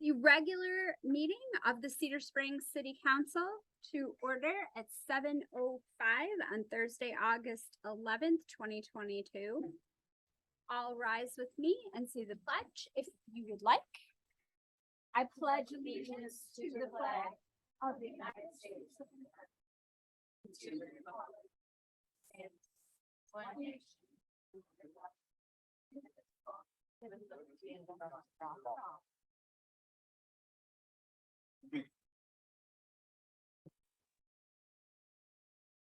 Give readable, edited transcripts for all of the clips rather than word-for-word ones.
The regular meeting of the Cedar Springs City Council to order at 7:05 on Thursday, August 11th, 2022. All rise with me and say the pledge if you would like. I pledge allegiance to the flag of the United States of America, to the republic and one nation,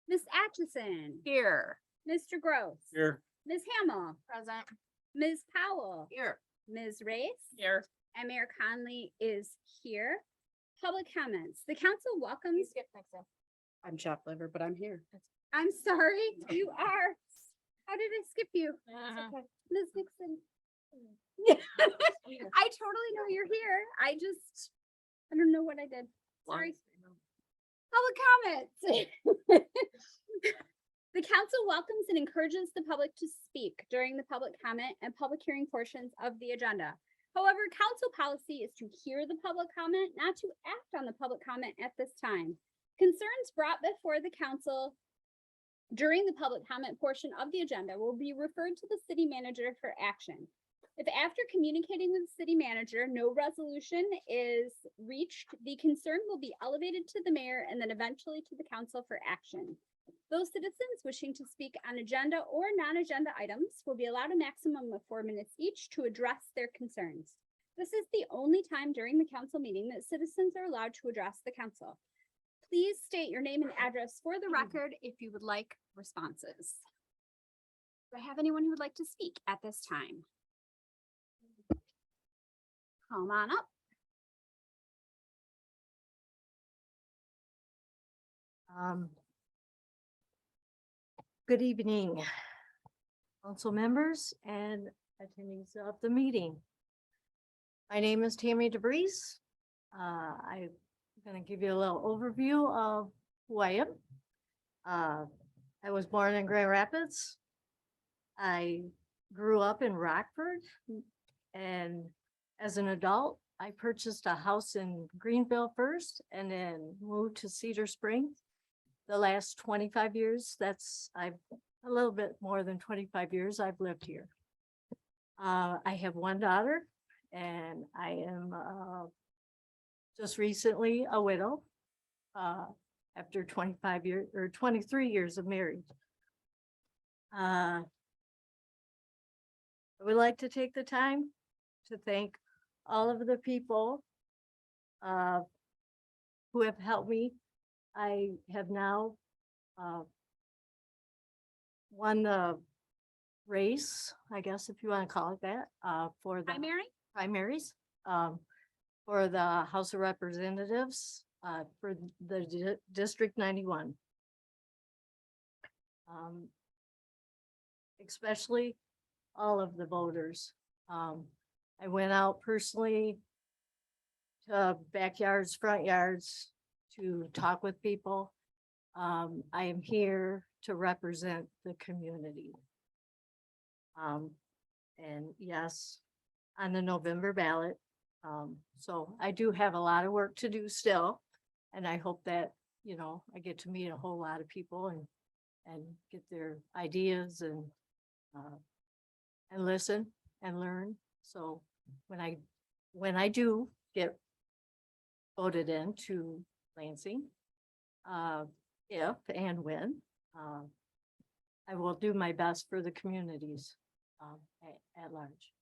Miss Atchison. Here. Mr. Gross. Here. Ms. Hamel. Present. Ms. Powell. Here. Ms. Race. Here. And Mayor Conley is here. Public comments. The council welcomes. I'm chopped liver, but I'm here. I'm sorry, you are. How did I skip you? Uh-huh. Okay. Ms. Nixon. I totally know you're here. I don't know what I did. Sorry. Public comments. The council welcomes and encourages the public to speak during the public comment and public hearing portions of the agenda. However, council policy is to hear the public comment, not to act on the public comment at this time. Concerns brought before the council during the public comment portion of the agenda will be referred to the city manager for action. If after communicating with the city manager, no resolution is reached, the concern will be elevated to the mayor and then eventually to the council for action. Those citizens wishing to speak on agenda or non-agenda items will be allowed a maximum of 4 minutes each to address their concerns. This is the only time during the council meeting that citizens are allowed to address the council. Please state your name and address for the record if you would like responses. Do I have anyone who would like to speak at this time? Come on up. Good evening, council members and attendees of the meeting. My name is Tammy DeBreeze. I'm going to give you a little overview of who I am. I was born in Grand Rapids. I grew up in Rockford, and as an adult, I purchased a house in Greenville first and then moved to Cedar Springs. The last 25 years, I've a little bit more than 25 years I've lived here. I have one daughter and I am just recently a widow after 25 years or 23 years of marriage. I would like to take the time to thank all of the people who have helped me. I have now won the race, I guess, if you want to call it that, for the primaries for the House of Representatives for the District 91. Especially all of the voters. I went out personally to backyards, front yards, to talk with people. I am here to represent the community. And yes, on the November ballot. So I do have a lot of work to do still. And I hope that, I get to meet a whole lot of people and get their ideas and listen and learn. So when I do get voted into Lansing, if and when, I will do my best for the communities at large.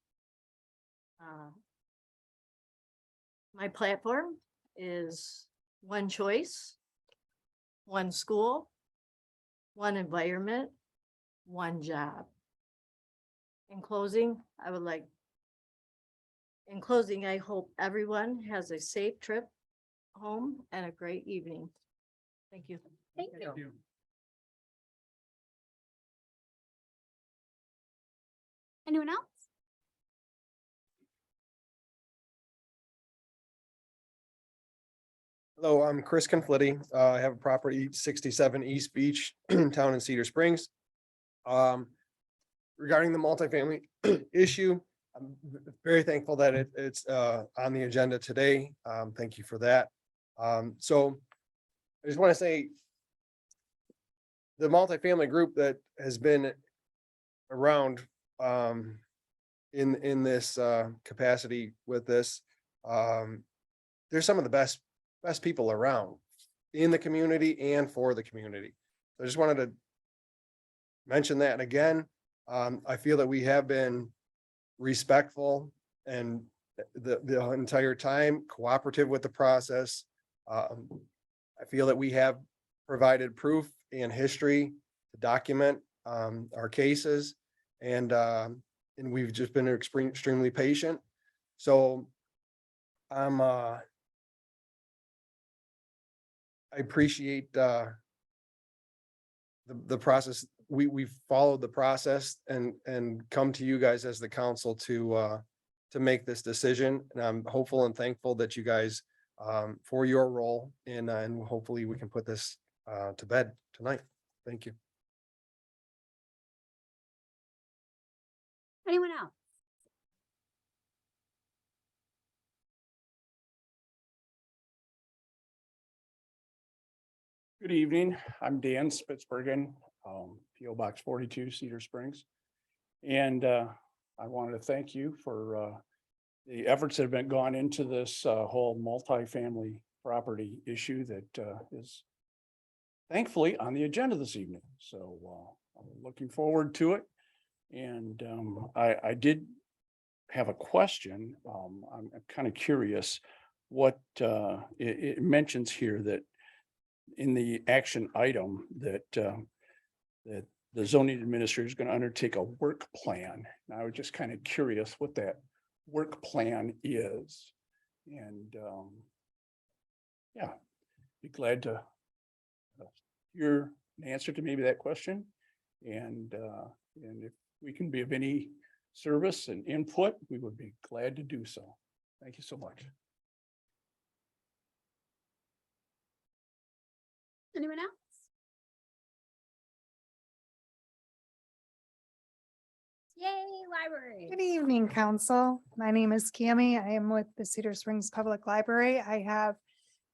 My platform is one choice, one school, one environment, one job. In closing, I hope everyone has a safe trip home and a great evening. Thank you. Thank you. Anyone else? Hello, I'm Chris Conflitti. I have a property 67 East Beach, town in Cedar Springs. Regarding the multifamily issue, I'm very thankful that it's on the agenda today. Thank you for that. So I just want to say the multifamily group that has been around in this capacity with this, they're some of the best people around in the community and for the community. So I just wanted to mention that again. I feel that we have been respectful and the entire time cooperative with the process. I feel that we have provided proof and history to document our cases, and we've just been extremely patient. So I appreciate the process. We've followed the process and come to you guys as the council to make this decision. And I'm hopeful and thankful that you guys for your role and hopefully we can put this to bed tonight. Thank you. Anyone else? Good evening. I'm Dan Spitzbergen, PO Box 42, Cedar Springs. And I wanted to thank you for the efforts that have been gone into this whole multifamily property issue that is thankfully on the agenda this evening. So I'm looking forward to it. And I did have a question. I'm kind of curious what it mentions here that in the action item that that the zoning administrator is going to undertake a work plan. And I was just kind of curious what that work plan is. And yeah, be glad to hear an answer to maybe that question. And if we can be of any service and input, we would be glad to do so. Thank you so much. Anyone else? Yay, library. Good evening, council. My name is Cami. I am with the Cedar Springs Public Library. I have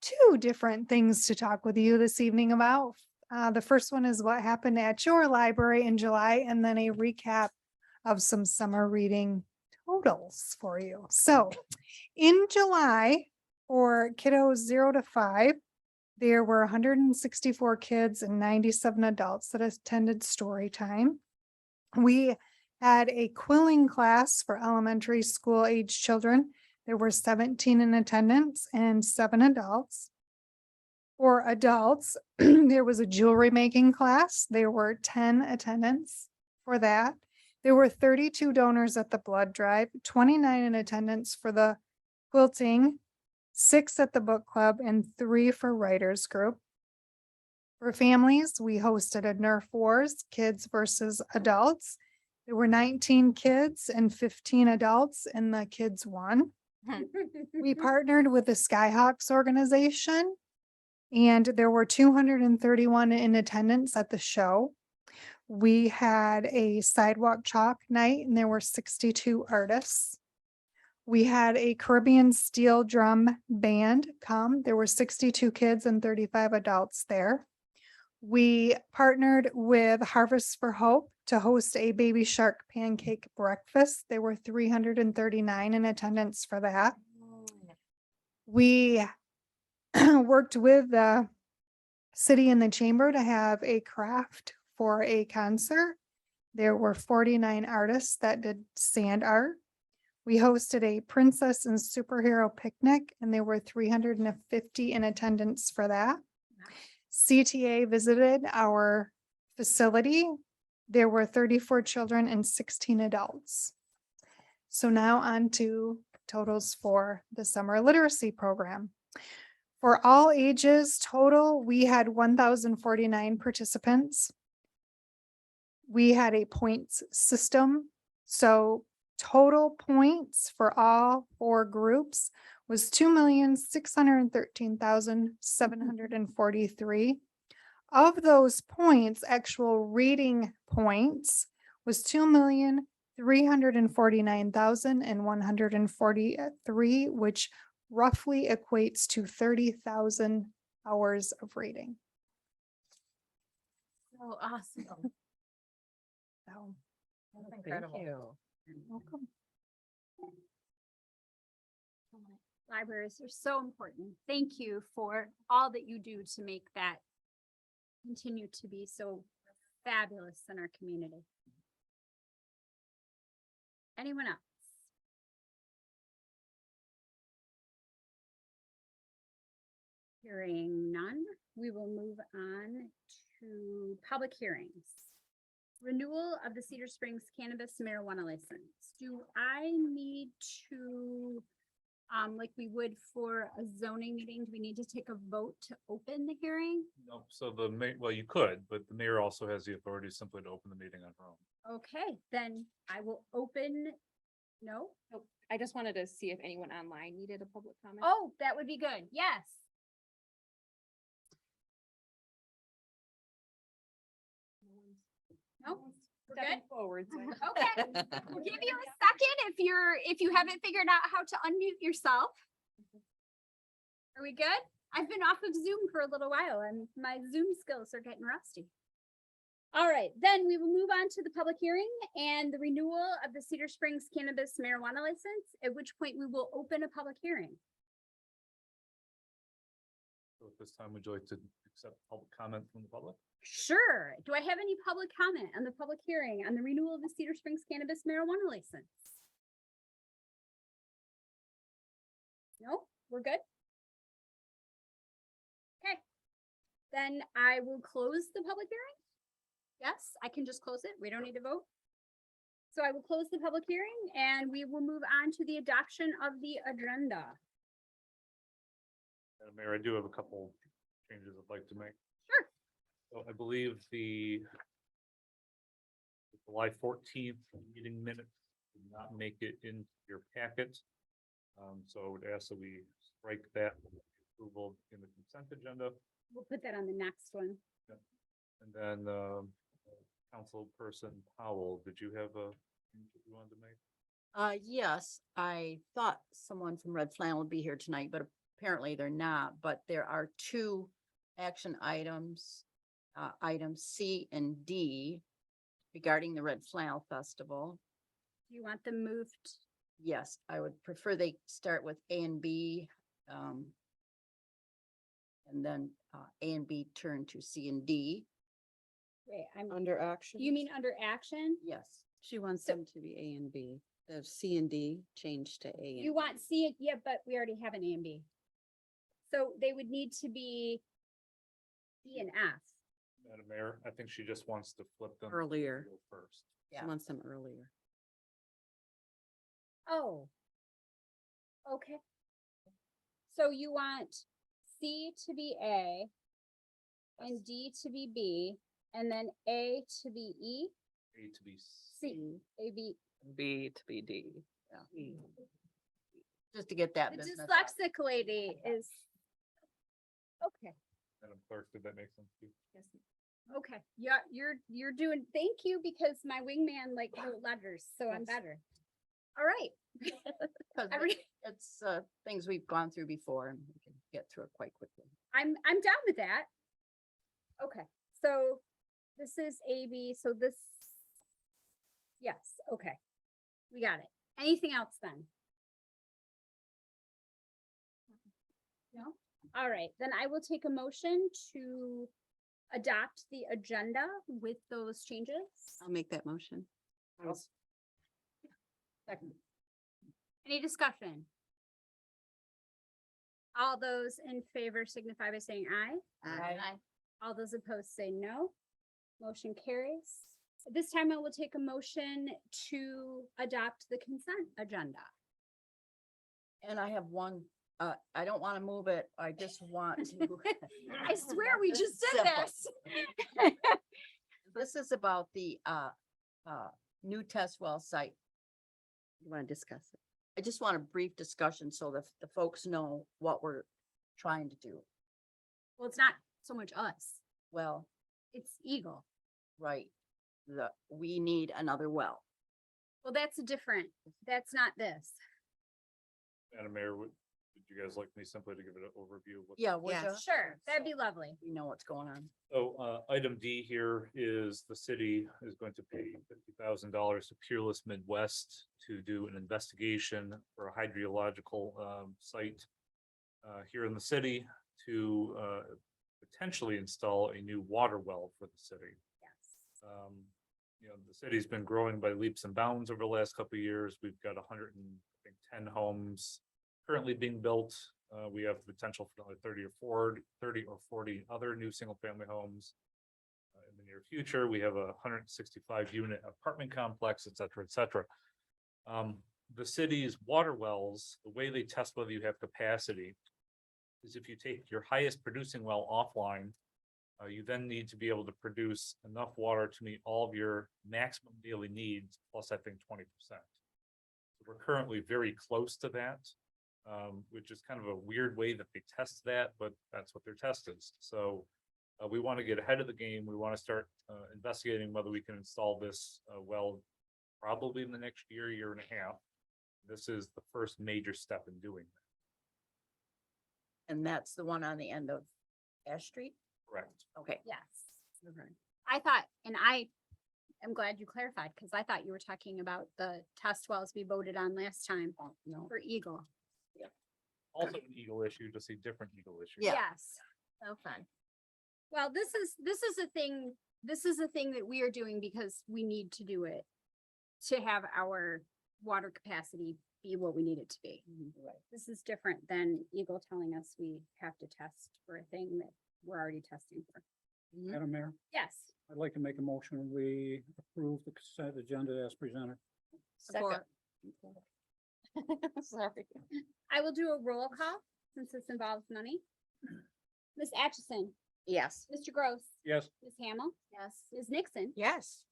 two different things to talk with you this evening about. The first one is what happened at your library in July, and then a recap of some summer reading totals for you. So in July, for kiddos 0 to 5, there were 164 kids and 97 adults that attended story time. We had a quilling class for elementary school age children. There were 17 in attendance and 7 adults. For adults, there was a jewelry making class. There were 10 attendants for that. There were 32 donors at the blood drive, 29 in attendance for the quilting, 6 at the book club, and 3 for writers group. For families, we hosted a Nerf Wars, kids versus adults. There were 19 kids and 15 adults, and the kids won. We partnered with the Skyhawks organization, and there were 231 in attendance at the show. We had a sidewalk chalk night, and there were 62 artists. We had a Caribbean steel drum band come. There were 62 kids and 35 adults there. We partnered with Harvest for Hope to host a baby shark pancake breakfast. There were 339 in attendance for that. We worked with the city and the chamber to have a craft for a concert. There were 49 artists that did sand art. We hosted a princess and superhero picnic, and there were 350 in attendance for that. CTA visited our facility. There were 34 children and 16 adults. So now on to totals for the summer literacy program. For all ages total, we had 1,049 participants. We had a points system. So total points for all 4 groups was 2,613,743. Of those points, actual reading points was 2,343,000. 349,143, which roughly equates to 30,000 hours of rating. So awesome. So, Incredible. welcome. Libraries are so important. Thank you for all that you do to make that continue to be so fabulous in our community. Anyone else? Hearing none, we will move on to public hearings. Renewal of the Cedar Springs cannabis marijuana license. Do I need to, like we would for a zoning meeting, do we need to take a vote to open the hearing? No, so the mayor, well, you could, but the mayor also has the authority simply to open the meeting on her own. Okay, then I will open, no? Nope. I just wanted to see if anyone online needed a public comment. Oh, that would be good. Yes. No, we're good. Stepping forward. so- Okay, we'll give you a second if you haven't figured out how to unmute yourself. Are we good? I've been off of Zoom for a little while and my Zoom skills are getting rusty. All right, then we will move on to the public hearing and the renewal of the Cedar Springs cannabis marijuana license, at which point we will open a public hearing. So at this time, would you like to accept public comment from the public? Sure. Do I have any public comment on the public hearing on the renewal of the Cedar Springs cannabis marijuana license? No, we're good? Okay. Then I will close the public hearing. Yes, I can just close it. We don't need to vote. So I will close the public hearing and we will move on to the adoption of the agenda. Madam Mayor, I do have a couple changes I'd like to make. Sure. So I believe the July 14th meeting minutes did not make it into your packet. So I would ask that we strike that approval in the consent agenda. We'll put that on the next one. And then, Councilperson Powell, did you have a change that you wanted to make? Yes, I thought someone from Red Flannel would be here tonight, but apparently they're not, but there are two action items. Items C and D regarding the Red Flannel Festival. Do you want them moved? Yes, I would prefer they start with A and B. And then A and B turn to C and D. Wait, I'm, Under action? you mean under action? Yes. She wants So- them to be A and B. The C and D changed to A and. You want C, yeah, but we already have an A and B. So they would need to be D and F. Madam Mayor, I think she just wants to flip them. Earlier. First. She Yeah. wants them earlier. Oh. Okay. So you want C to be A and D to be B, and then A to be E, A to be C, A, B. B to be D. Just to get that The business. out. dyslexic lady is. Okay, Madam Clerk, did that make sense to you? okay. Yeah, you're doing, thank you, because my wingman like wrote letters, so I'm Yes. better. All right. 'Cause Every- it's things we've gone through before and we can get through it quite quickly. I'm down with that. Okay, so this is AB, so this. Yes, okay. We got it. Anything else then? No? All right, then I will take a motion to adopt the agenda with those changes. I'll make that motion. Second. Any discussion? All those in favor signify by saying aye. Aye. All those opposed say no. Motion carries. At this time, I will take a motion to adopt the consent agenda. And I have one, I don't want to move it. I just want to. I swear we just did Simple. this. This is about the new test well site. You want to discuss it? I just want a brief discussion so that the folks know what we're trying to do. Well, it's not so much us, Well, it's Eagle. right, we need another well. Well, that's a different, that's not this. Madam Mayor, would you guys like me simply to give it an overview? of what- Yeah, would ya? Sure, that'd be lovely. We know what's going on. So, item D here is the city is going to pay $50,000 to Peerless Midwest to do an investigation for a hydrological, site here in the city to, potentially install a new water well for the city. Yes. You know, the city's been growing by leaps and bounds over the last couple of years. We've got 110 homes currently being built. We have the potential for another 30 or 40 other new single-family homes. In the near future, we have a 165 unit apartment complex, et cetera, et cetera. The city's water wells, the way they test whether you have capacity is if you take your highest producing well offline, you then need to be able to produce enough water to meet all of your maximum daily needs, plus I think 20%. We're currently very close to that, which is kind of a weird way that they test that, but that's what their test is. So we want to get ahead of the game. We want to start investigating whether we can install this well probably in the next year and a half. This is the first major step in doing that. And that's the one on the end of Ash Street? Correct. Okay. Yes. Okay. I thought, and I am glad you clarified, because I thought you were talking about the test wells we voted on last time No. for Eagle. Also an Eagle issue, just a different Eagle issue. Yeah. Yes. Okay. Well, this is a thing that we are doing because we need to do it to have our water capacity be what we need it to be. This is different than Eagle telling us we have to test for a thing that we're already testing for. Madam Mayor, Yes. I'd like to make a motion. We approve the consent agenda as presented. Support. Sorry. I will do a roll call since this involves money. Ms. Atchison, Yes. Mr. Gross, Yes. Ms. Hamel, Yes. Ms. Nixon, Yes.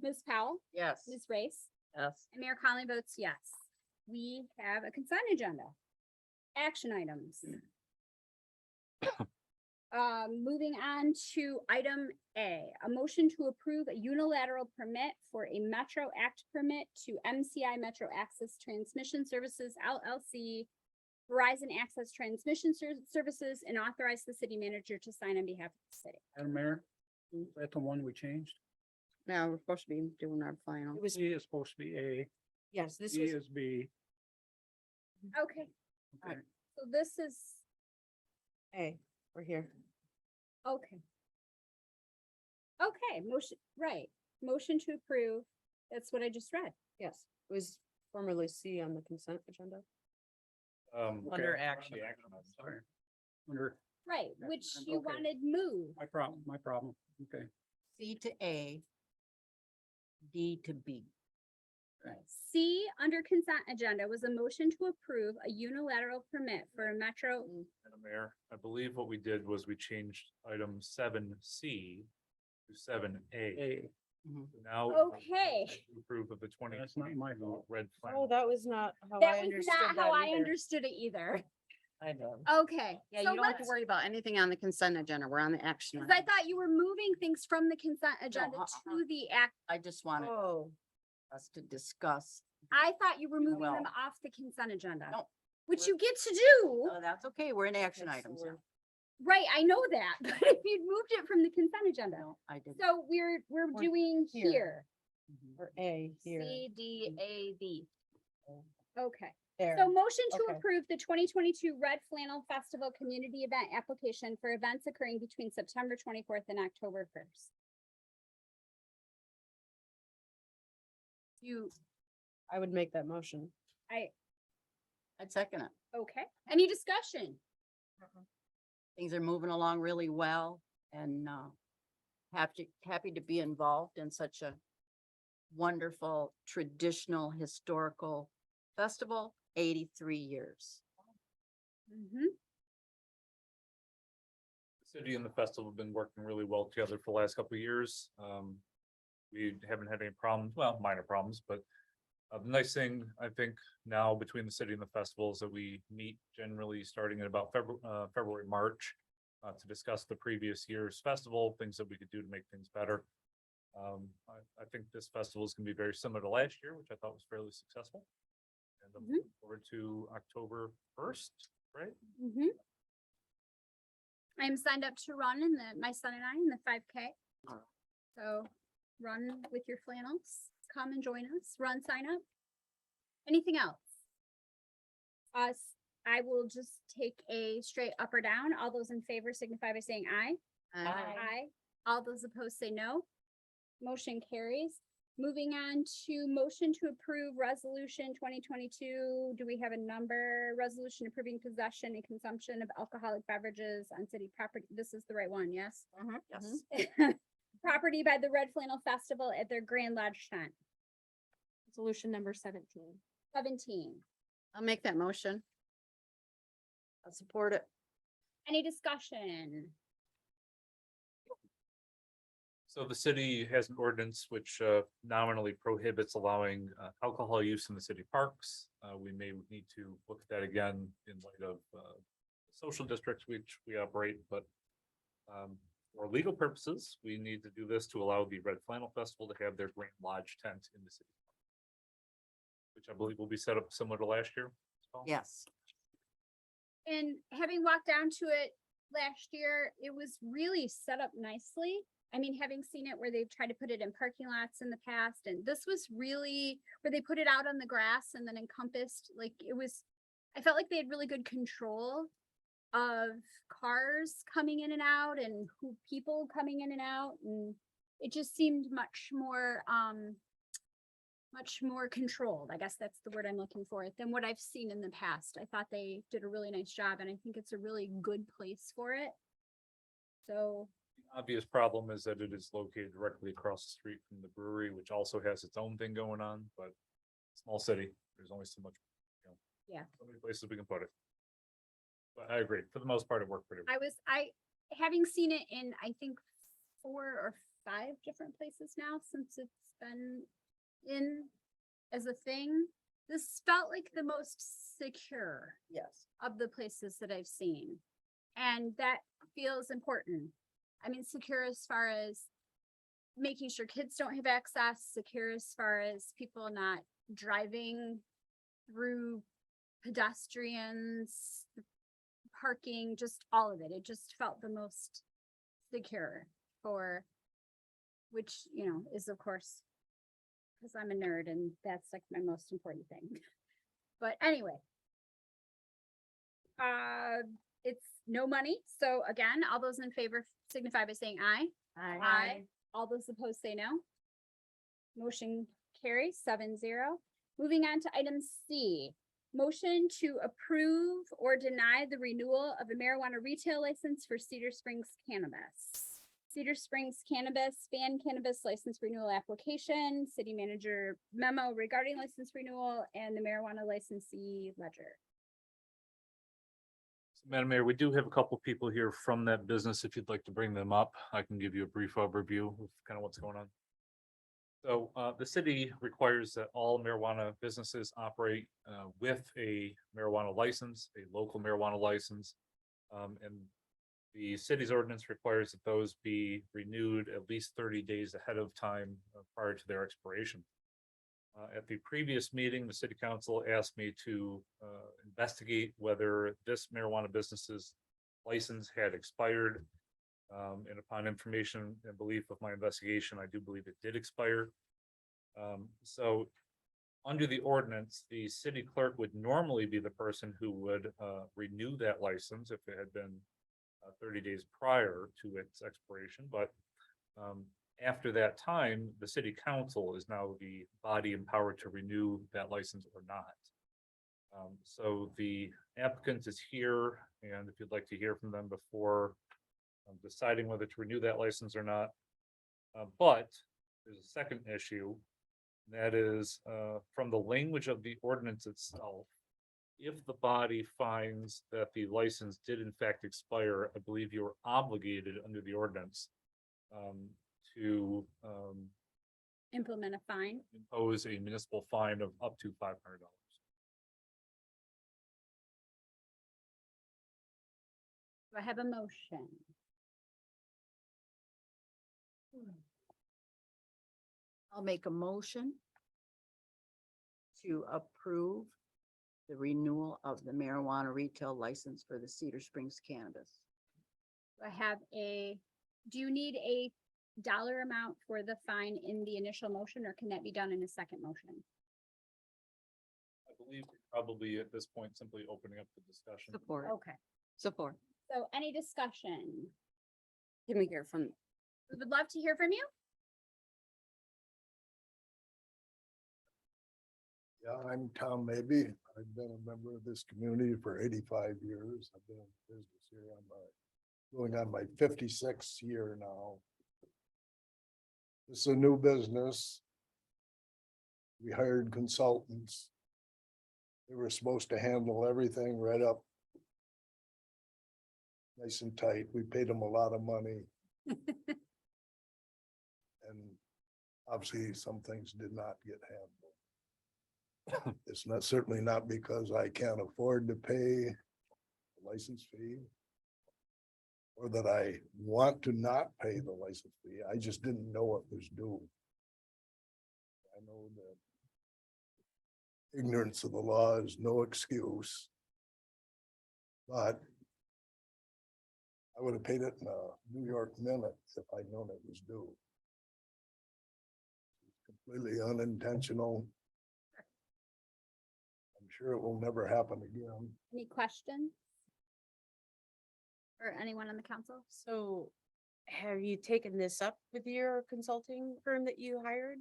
Ms. Powell, Yes. Ms. Race, Yes. and Mayor Conley votes yes. We have a consent agenda. Action items. Moving on to item A, a motion to approve a unilateral permit for a Metro Act permit to MCI Metro Access Transmission Services LLC, Verizon Access Transmission Services, and authorize the city manager to sign on behalf of the city. Madam Mayor, is that the one we changed? Now, we're supposed to be doing our final. It was, C is supposed to be A, yes, this B was, is B. Okay, Okay. so this is, Hey, we're here. okay. Okay, motion, right, motion to approve. That's what I just read. Yes, it was formerly C on the consent agenda. Under Okay. action. The action, I'm sorry. Under Right, Yeah, which and you okay. wanted moved. my problem. Okay. C to A, D to B. C under consent agenda was a motion to approve a unilateral permit for a Metro. Madam Mayor, I believe what we did was we changed item 7C to 7A. A. Now. Okay. Approve of the 20. That's not my fault. Red flag. Oh, that was not how I That was understood not that how I either. understood it either. I know. Okay. Yeah, so you don't have to let's- worry about anything on the consent agenda. We're on the action. Cause I item. thought you were moving things from the consent agenda to the act. I just wanted Oh, us to discuss. I thought you were moving them Well. off the consent agenda. No, Which we're- you get to do. Oh, that's okay. We're in action Yes, items we're- now. Right, I know that, but if you'd moved it from the consent agenda. No, I didn't. So we're doing here. here. or A here. C, D, A, V. Okay. There. So motion to Okay. approve the 2022 Red Flannel Festival Community Event Application for events occurring between September 24th and October 1st. You, I would make that motion. I'd second it. okay, any discussion? Things are moving along really well and happy to be involved in such a wonderful traditional historical festival, 83 years. Mhm. The city and the festival have been working really well together for the last couple of years. We haven't had any problems, well, minor problems, but the nice thing, I think, now between the city and the festival is that we meet generally starting at about February, March to discuss the previous year's festival, things that we could do to make things better. I think this festival is gonna be very similar to last year, which I thought was fairly successful. And I'm Mhm. looking forward to October 1st, right? I'm signed up to run my son and I in the 5K. So run with your flannels, come and join us, run, sign up. Anything else? I will just take a straight up or down. All those in favor signify by saying aye. Aye. All those opposed say no. Motion carries. Moving on to motion to approve resolution 2022. Do we have a number? Resolution approving possession and consumption of alcoholic beverages on city property. This is the right one, yes? Yes. Property by the Red Flannel Festival at their Grand Lodge tent. Resolution number 17. 17. I'll make that motion. I'll support it. Any discussion? So the city has an ordinance which nominally prohibits allowing alcohol use in the city parks. We may need to look at that again in light of social districts which we operate, but for legal purposes, we need to do this to allow the Red Flannel Festival to have their Grand Lodge tent in the city, which I believe will be set up similar to last year. as well. Yes. And having walked down to it last year, it was really set up nicely. I mean, having seen it where they've tried to put it in parking lots in the past, and this was really where they put it out on the grass and then encompassed, like it was, I felt like they had really good control of cars coming in and out and who people coming in and out. And it just seemed much more controlled. I guess that's the word I'm looking for, than what I've seen in the past. I thought they did a really nice job, and I think it's a really good place for it. So The obvious problem is that it is located directly across the street from the brewery, which also has its own thing going on, but small city, there's only so much. Yeah. So many places we can put it. But I agree, for the most part, it worked pretty well. having seen it in, I think, 4 or 5 different places now since it's been in as a thing, this felt like the most secure Yes. of the places that I've seen. And that feels important. I mean, secure as far as making sure kids don't have access, secure as far as people not driving through pedestrians, parking, just all of it. It just felt the most secure for, which, you know, is of course, because I'm a nerd and that's like my most important thing. But anyway. It's no money. So again, all those in favor signify by saying aye. Aye. All those opposed say no. Motion carries 7-0. Moving on to item C. Motion to approve or deny the renewal of a marijuana retail license for Cedar Springs Cannabis. Cedar Springs Cannabis Fan Cannabis License Renewal Application, City Manager memo regarding license renewal, and the marijuana licensee ledger. Madam Mayor, we do have a couple people here from that business. If you'd like to bring them up, I can give you a brief overview of kind of what's going on. So the city requires that all marijuana businesses operate with a marijuana license, a local marijuana license. And the city's ordinance requires that those be renewed at least 30 days ahead of time prior to their expiration. At the previous meeting, the city council asked me to investigate whether this marijuana business's license had expired. And upon information and belief of my investigation, I do believe it did expire. So under the ordinance, the city clerk would normally be the person who would renew that license if it had been 30 days prior to its expiration, but after that time, the city council is now the body empowered to renew that license or not. So the applicant is here, and if you'd like to hear from them before deciding whether to renew that license or not. But there's a second issue, that is from the language of the ordinance itself. If the body finds that the license did in fact expire, I believe you are obligated under the ordinance to Implement a fine. impose a municipal fine of up to $500. Do I have a motion? I'll make a motion to approve the renewal of the marijuana retail license for the Cedar Springs cannabis. I have do you need a dollar amount for the fine in the initial motion, or can that be done in a second motion? I believe probably at this point simply opening up the discussion. Support, Okay, support. so any discussion? Can we hear from, We would love to hear from you. Yeah, I'm Tom Maybe. I've been a member of this community for 85 years. I've been in business here on going on my 56th year now. This is a new business. We hired consultants. They were supposed to handle everything right up nice and tight. We paid them a lot of money. And obviously some things did not get handled. It's not, certainly not because I can't afford to pay the license fee, or that I want to not pay the license fee. I just didn't know it was due. I know that ignorance of the law is no excuse. But I would have paid it in a New York minute if I'd known it was due. Completely unintentional. I'm sure it will never happen again. Any questions? Or anyone on the council? So have you taken this up with your consulting firm that you hired?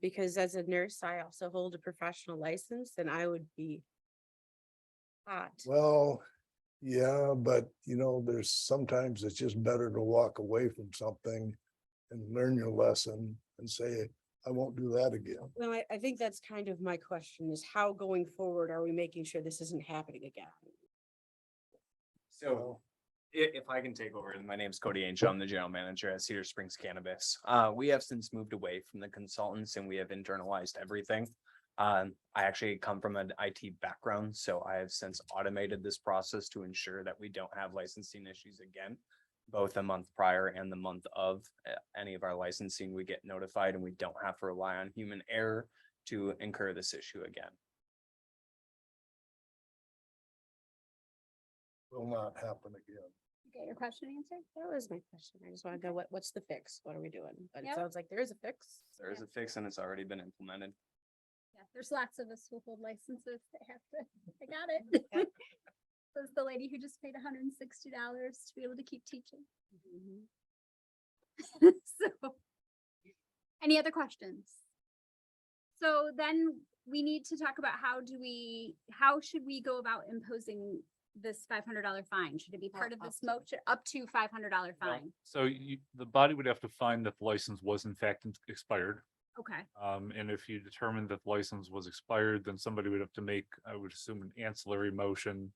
Because as a nurse, I also hold a professional license and I would be hot. Well, yeah, but you know, there's sometimes it's just better to walk away from something and learn your lesson and say, I won't do that again. No, I think that's kind of my question is how going forward are we making sure this isn't happening again? So If I can take over, my name's Cody Angel. I'm the general manager at Cedar Springs Cannabis. We have since moved away from the consultants and we have internalized everything. I actually come from an IT background, so I have since automated this process to ensure that we don't have licensing issues again. Both the month prior and the month of any of our licensing, we get notified and we don't have to rely on human error to incur this issue again. will not happen again. You Get your question answered? That was my question. I just want to know what's the fix? What are we doing? But it Yep. sounds like there is a fix. There is a fix and it's already been implemented. Yeah, there's lots of us who hold licenses that have to, I got it. Says the lady who just paid $160 to be able to keep teaching. So, any other questions? So then we need to talk about how should we go about imposing this $500 fine? Should it be part of this motion, up to $500 fine? So the body would have to find that the license was in fact expired. Okay, And if you determine that the license was expired, then somebody would have to make, I would assume, an ancillary motion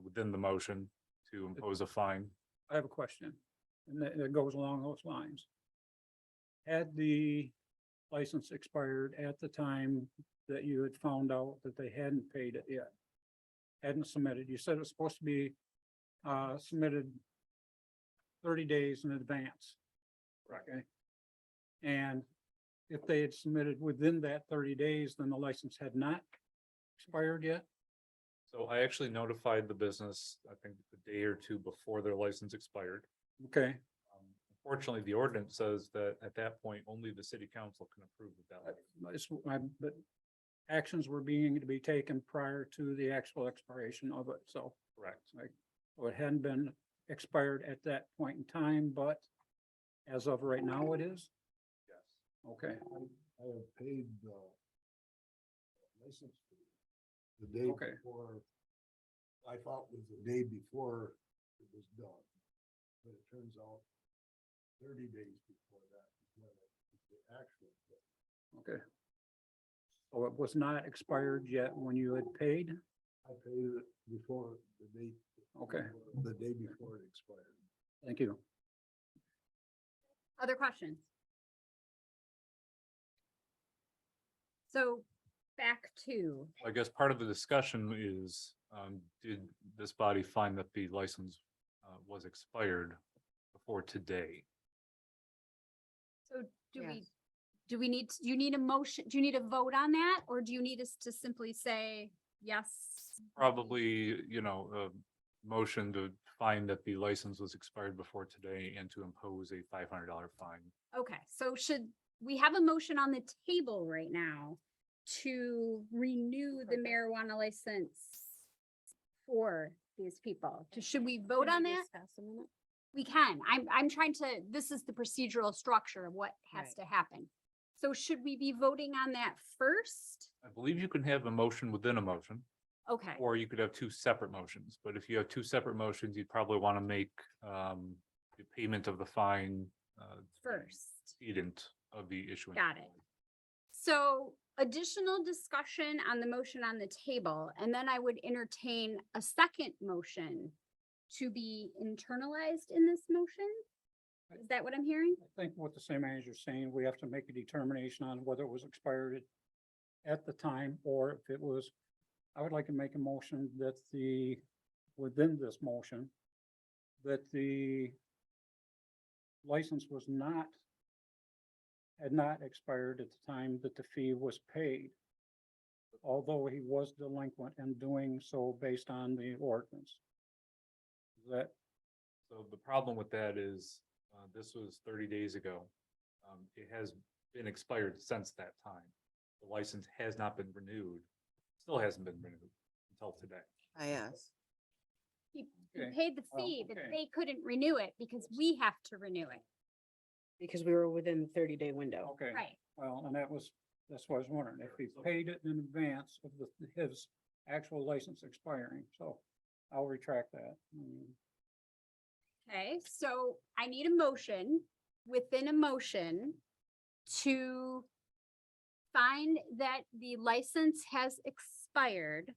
within the motion to impose a fine. I have a question, and that goes along those lines. Had the license expired at the time that you had found out that they hadn't paid it yet? Hadn't submitted, you said it was supposed to be submitted 30 days in advance. Okay. And if they had submitted within that 30 days, then the license had not expired yet? So I actually notified the business, I think the day or two before their license expired. Okay, Unfortunately, the ordinance says that at that point, only the city council can approve of that. but actions were being to be taken prior to the actual expiration of it, so. Correct. So it hadn't been expired at that point in time, but as of right now it is? Yes. Okay, I have paid the license fee the day Okay. before. I thought was the day before it was done, but it turns out 30 days before that is when it was the actual day. okay. So it was not expired yet when you had paid? I paid it before the date. Okay. The day before it expired. Thank you. other questions? So back to, I guess part of the discussion is, did this body find that the license was expired before today? so do we, Yes. do we need, do you need a motion, do you need a vote on that, or do you need us to simply say yes? Probably, a motion to find that the license was expired before today and to impose a $500 fine. Okay, so should, we have a motion on the table right now to renew the marijuana license for these people. Should we vote on that? We can. I'm trying to, this is the procedural structure of what has to happen. So should we be voting on that first? I believe you can have a motion within a motion, Okay, or you could have two separate motions. But if you have two separate motions, you'd probably want to make the payment of the fine first. precedent of the issuance. Got it. So additional discussion on the motion on the table, and then I would entertain a second motion to be internalized in this motion? Is that what I'm hearing? I think what the same manager is saying, we have to make a determination on whether it was expired at the time, or if it was, I would like to make a motion that within this motion, that the license had not expired at the time that the fee was paid. Although he was delinquent in doing so based on the ordinance. Is that, So the problem with that is, this was 30 days ago. It has been expired since that time. The license has not been renewed, still hasn't been renewed until today. Yes. He Okay. paid the Well, fee, but okay. they couldn't renew it because we have to renew it. Because we were within the 30-day window. okay. Right. Well, and that's what I was wondering, if he paid it in advance of his actual license expiring, so I'll retract that. Okay, so I need a motion within a motion to find that the license has expired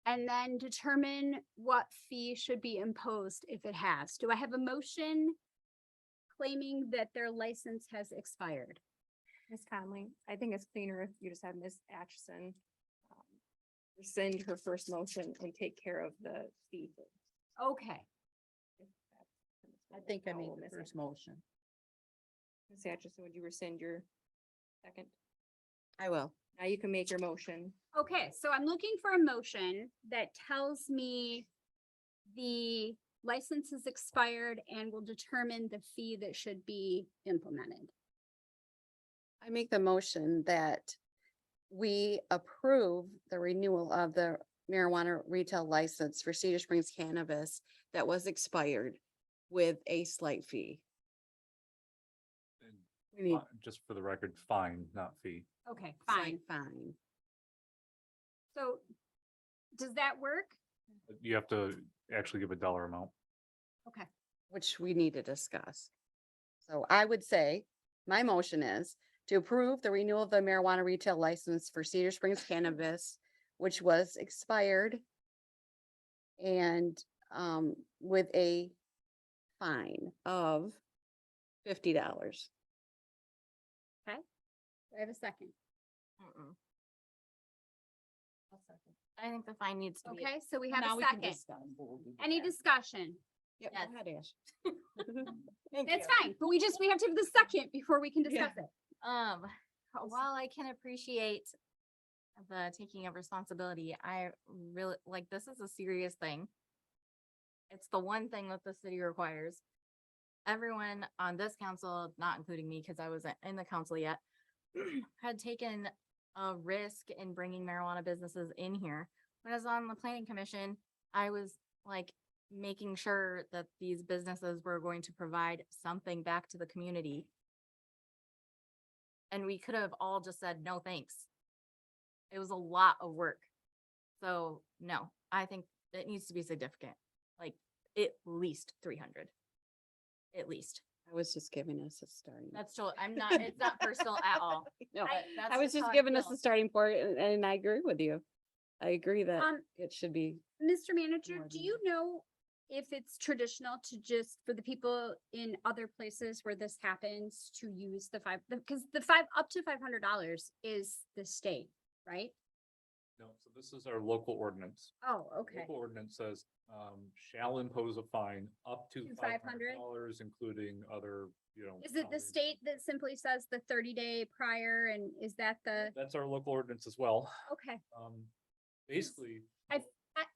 and then determine what fee should be imposed if it has. Do I have a motion claiming that their license has expired? Ms. Conley, I think it's cleaner if you just have Ms. Atchison rescind her first motion and take care of the fee. Okay, I think I made the first motion. Ms. Atchison, would you rescind your second? I will. Now you can make your motion. okay, so I'm looking for a motion that tells me the license is expired and will determine the fee that should be implemented. I make the motion that we approve the renewal of the marijuana retail license for Cedar Springs Cannabis that was expired with a slight fee. And We need just for the record, fine, not fee. Okay, fine, fine. fine. So does that work? You have to actually give a dollar amount. Okay, Which we need to discuss. So I would say, my motion is to approve the renewal of the marijuana retail license for Cedar Springs Cannabis, which was expired. And with a fine of $50. do I have a second? I think the fine needs to be. Okay, so we have Now a we can second. discuss. Any discussion? Yep, Yes. go ahead, Ash. That's fine, but we have to have the second before we can discuss it. While I can appreciate the taking of responsibility, I really, like, this is a serious thing. It's the one thing that the city requires. Everyone on this council, not including me, because I wasn't in the council yet, had taken a risk in bringing marijuana businesses in here. When I was on the planning commission, I was like making sure that these businesses were going to provide something back to the community. And we could have all just said, no, thanks. It was a lot of work. So no, I think it needs to be significant, like at least 300. At least. I was just giving us a starting. That's still, it's not personal at all. No, but that's I was how just I giving us feel. a starting point and I agree with you. I agree that Um, it should be. Mr. Manager, More do than you know if it's traditional to just, for the people in other places where this happens, to use because the up to $500 is the state, right? No, so this is our local ordinance. Oh, okay. Local ordinance says, shall impose a fine up to To $500, including other, Is it the others. state that simply says the 30-day prior and is that the, That's our local ordinance as well. okay. Basically,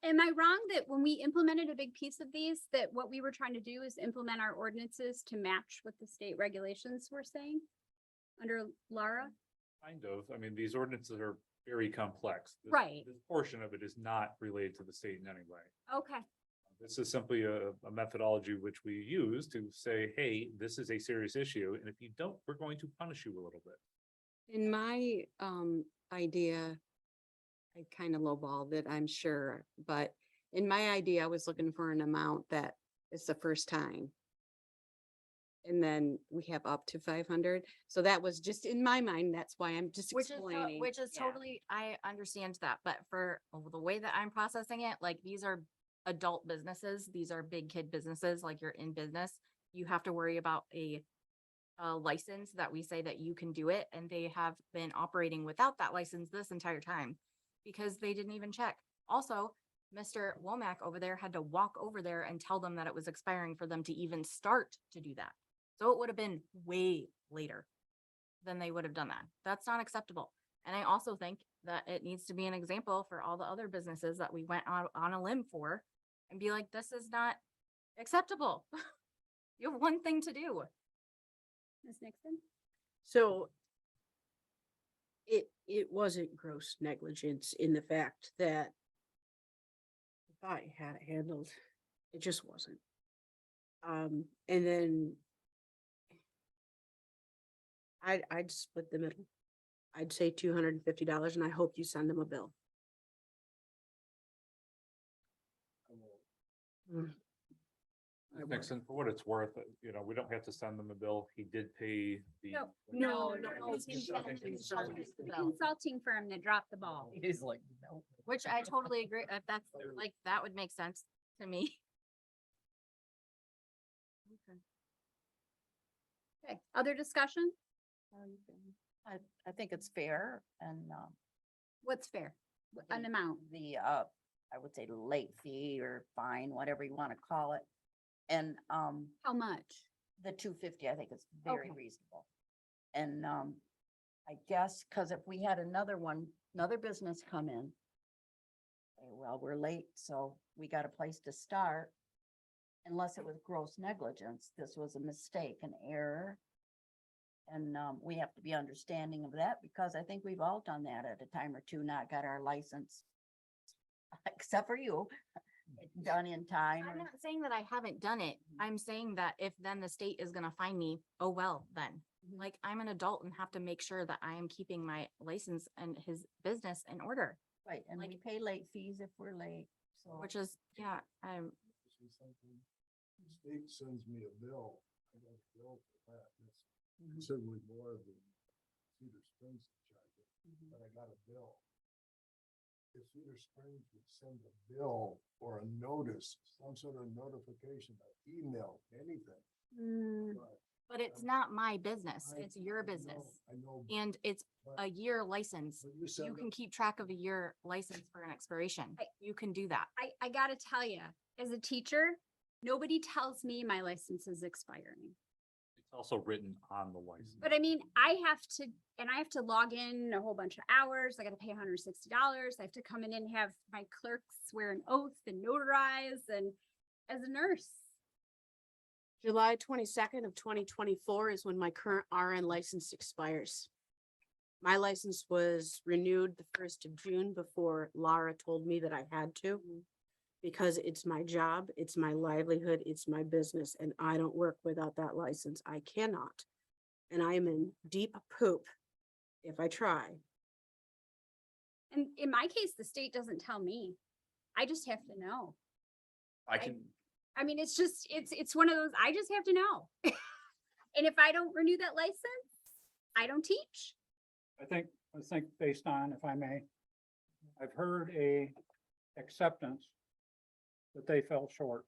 Am I wrong that when we implemented a big piece of these, that what we were trying to do is implement our ordinances to match what the state regulations were saying? Under Lara? kind of, I mean, these ordinances are very complex. Right. This portion of it is not related to the state in any way. Okay, This is simply a methodology which we use to say, hey, this is a serious issue, and if you don't, we're going to punish you a little bit. In my idea, I kind of lowballed it, I'm sure, but in my idea, I was looking for an amount that is the first time. And then we have up to 500. So that was just in my mind. That's why I'm just explaining. Which is Yeah. totally, I understand that, but for the way that I'm processing it, like these are adult businesses, these are big kid businesses, like you're in business. You have to worry about a license that we say that you can do it, and they have been operating without that license this entire time because they didn't even check. Also, Mr. Womack over there had to walk over there and tell them that it was expiring for them to even start to do that. So it would have been way later than they would have done that. That's not acceptable. And I also think that it needs to be an example for all the other businesses that we went on a limb for and be like, this is not acceptable. You have one thing to do. Ms. Nixon? So it wasn't gross negligence in the fact that I thought you had it handled. It just wasn't. And then I'd split the middle. I'd say $250 and I hope you send them a bill. Mm. I would. Nixon, for what it's worth, we don't have to send them a bill. He did pay the. No. It's The consulting firm that dropped the ball. He's like, no. Which I totally agree. If that's like, that would make sense to me. Okay, other discussion? I think it's fair and, What's fair? An the- amount? I would say late fee or fine, whatever you want to call it. And, How much? the 250, I think is very Okay. reasonable. And, I guess, cause if we had another business come in, say, well, we're late, so we got a place to start. Unless it was gross negligence, this was a mistake, an error. And, we have to be understanding of that because I think we've all done that at a time or two, not got our license. Except for you, done in time. I'm or- not saying that I haven't done it. I'm saying that if then the state is gonna fine me, oh, well, then. Like, I'm an adult and have to make sure that I am keeping my license and his business in order, Right, and we like- pay late fees if we're late, so. which is, yeah, I'm, See something? The state sends me a bill, I got a bill for that, that's Mhm. considerably more than Cedar Springs charge it, Mhm. but I got a bill. If Cedar Springs would send a bill or a notice, some sort of notification, an email, anything. but it's not my business. I- It's your I know- business. I know. And it's but- a year license. but You send can a- keep track of a year license for an expiration. You can do that. I gotta tell you, as a teacher, nobody tells me my license is expiring. It's also written on the license. But I mean, I have to log in a whole bunch of hours. I gotta pay $160. I have to come in and have my clerks swear an oath and notarize and as a nurse. July 22nd of 2024 is when my current RN license expires. My license was renewed the 1st of June before Laura told me that I had to. Because it's my job, it's my livelihood, it's my business, and I don't work without that license. I cannot. And I am in deep poop if I try. And in my case, the state doesn't tell me. I just have to know. I can, I mean, it's just, it's one of those, I just have to know. And if I don't renew that license, I don't teach. I think based on, if I may, I've heard a acceptance that they fell short.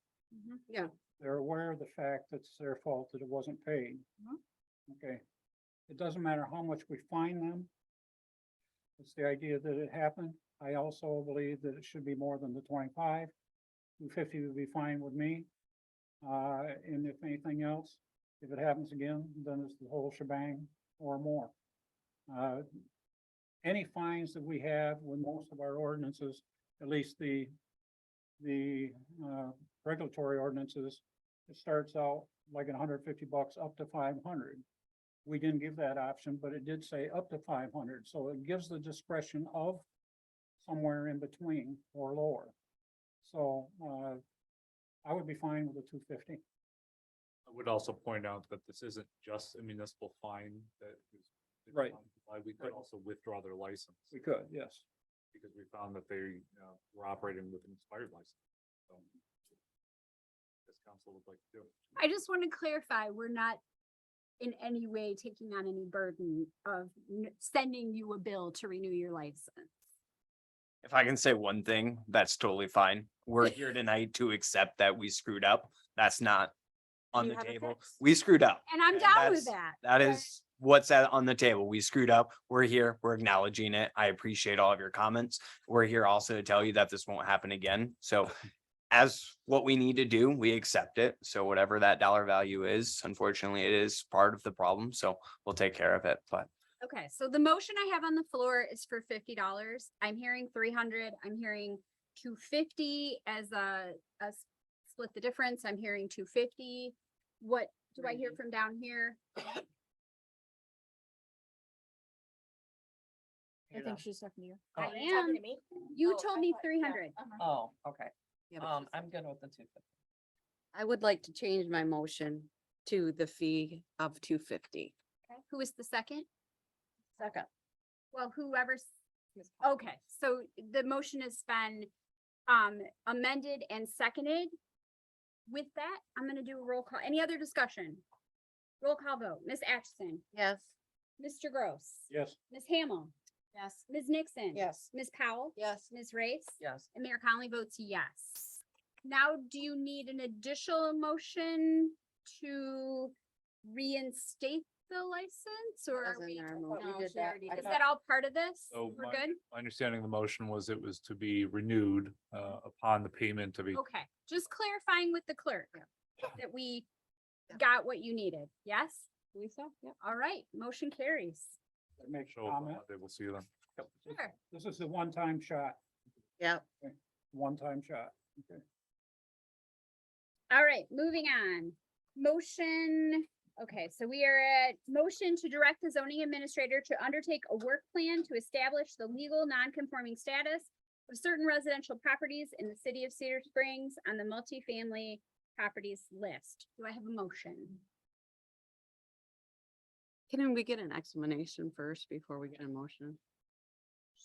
Yeah. They're aware of the fact that it's their fault that it wasn't paid. Okay, it doesn't matter how much we fine them. It's the idea that it happened. I also believe that it should be more than the 25. 250 would be fine with me. And if anything else, if it happens again, then it's the whole shebang or more. Any fines that we have with most of our ordinances, at least the regulatory ordinances, it starts out like $150 up to 500. We didn't give that option, but it did say up to 500, so it gives the discretion of somewhere in between or lower. So, I would be fine with the 250. I would also point out that this isn't just a municipal fine that is. Right. We could also withdraw their license. We could, yes. Because we found that they were operating with an expired license. So, this council would like to do. I just want to clarify, we're not in any way taking on any burden of sending you a bill to renew your license. If I can say one thing, that's totally fine. We're here tonight to accept that we screwed up. That's not on You the have a table. fix. We screwed up. And I'm And down with that's- that. That is what's on the table. We screwed up. We're here. We're acknowledging it. I appreciate all of your comments. We're here also to tell you that this won't happen again. So as what we need to do, we accept it. So whatever that dollar value is, unfortunately, it is part of the problem. So we'll take care of it, but Okay, so the motion I have on the floor is for $50. I'm hearing 300, I'm hearing 250 as a split the difference. I'm hearing 250. What do I hear from down here? I think she's talking to you. I Are you talking am. to me? You Oh, told I me thought- yeah, 300. uh-huh. Oh, okay. Yeah, but I'm good with the 250. I would like to change my motion to the fee of 250. Okay, who is the second? second. Well, whoever's, okay, so the motion has been amended and seconded. With that, I'm gonna do a roll call. Any other discussion? Roll call vote. Ms. Atchison, Yes. Mr. Gross, Yes. Ms. Hamel, Yes. Ms. Nixon. Yes. Ms. Powell. Yes. Ms. Race. Yes. And Mayor Conley votes yes. Now, do you need an additional motion to reinstate the license or? are Wasn't we- there a motion? No, We did she that. already I Is thought- that all part of this? So We're good? my understanding of the motion was it was to be renewed upon the payment of a. Okay, just clarifying with the clerk that we got what you needed. Yes? Lisa? Yep. All right, motion carries. Make a Show up on comment. Monday. We'll see you then. Sure. This is the one-time shot, Yep. one-time shot. Okay. All right, moving on. Motion, okay, so we are at motion to direct the zoning administrator to undertake a work plan to establish the legal non-conforming status of certain residential properties in the city of Cedar Springs on the multifamily properties list. Do I have a motion? Can we get an explanation first before we get a motion?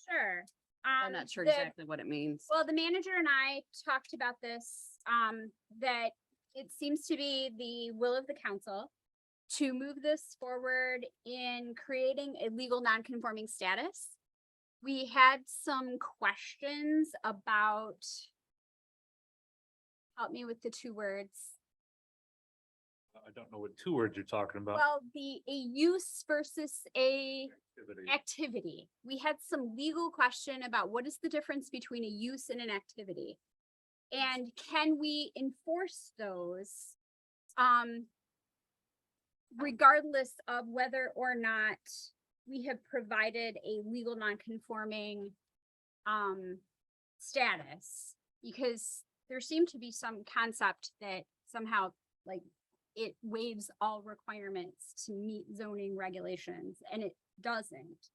Sure. I'm not sure the- exactly what it means. Well, the manager and I talked about this, that it seems to be the will of the council to move this forward in creating a legal non-conforming status. We had some questions about, help me with the two words. I don't know what 2 words you're talking about. Well, a use versus a Activity. activity. We had some legal question about what is the difference between a use and an activity? And can we enforce those? Regardless of whether or not we have provided a legal non-conforming status? Because there seemed to be some concept that somehow like it waives all requirements to meet zoning regulations and it doesn't.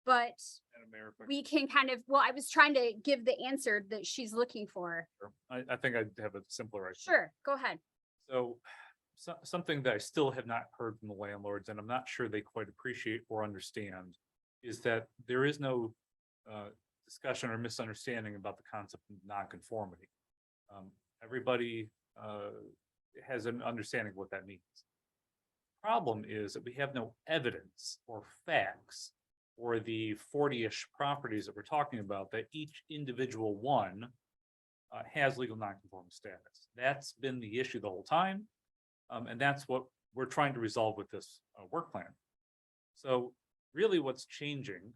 But Madam Mayor, if I we can kind of, well, I was trying to give the answer that she's looking for. I think I'd have a simpler. explanation. Sure, go ahead. So, something that I still have not heard from the landlords, and I'm not sure they quite appreciate or understand, is that there is no discussion or misunderstanding about the concept of nonconformity. Everybody has an understanding of what that means. Problem is that we have no evidence or facts for the 40-ish properties that we're talking about, that each individual one has legal nonconforming status. That's been the issue the whole time. And that's what we're trying to resolve with this work plan. So really what's changing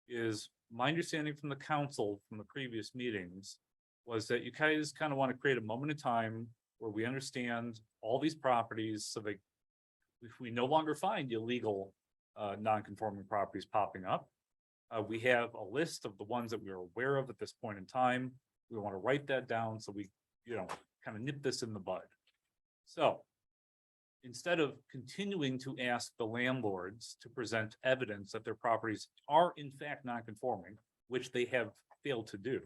is my understanding from the council from the previous meetings was that you guys kind of want to create a moment in time where we understand all these properties so that if we no longer find illegal non-conforming properties popping up, we have a list of the ones that we are aware of at this point in time. We want to write that down so we, kind of nip this in the bud. So instead of continuing to ask the landlords to present evidence that their properties are in fact non-conforming, which they have failed to do,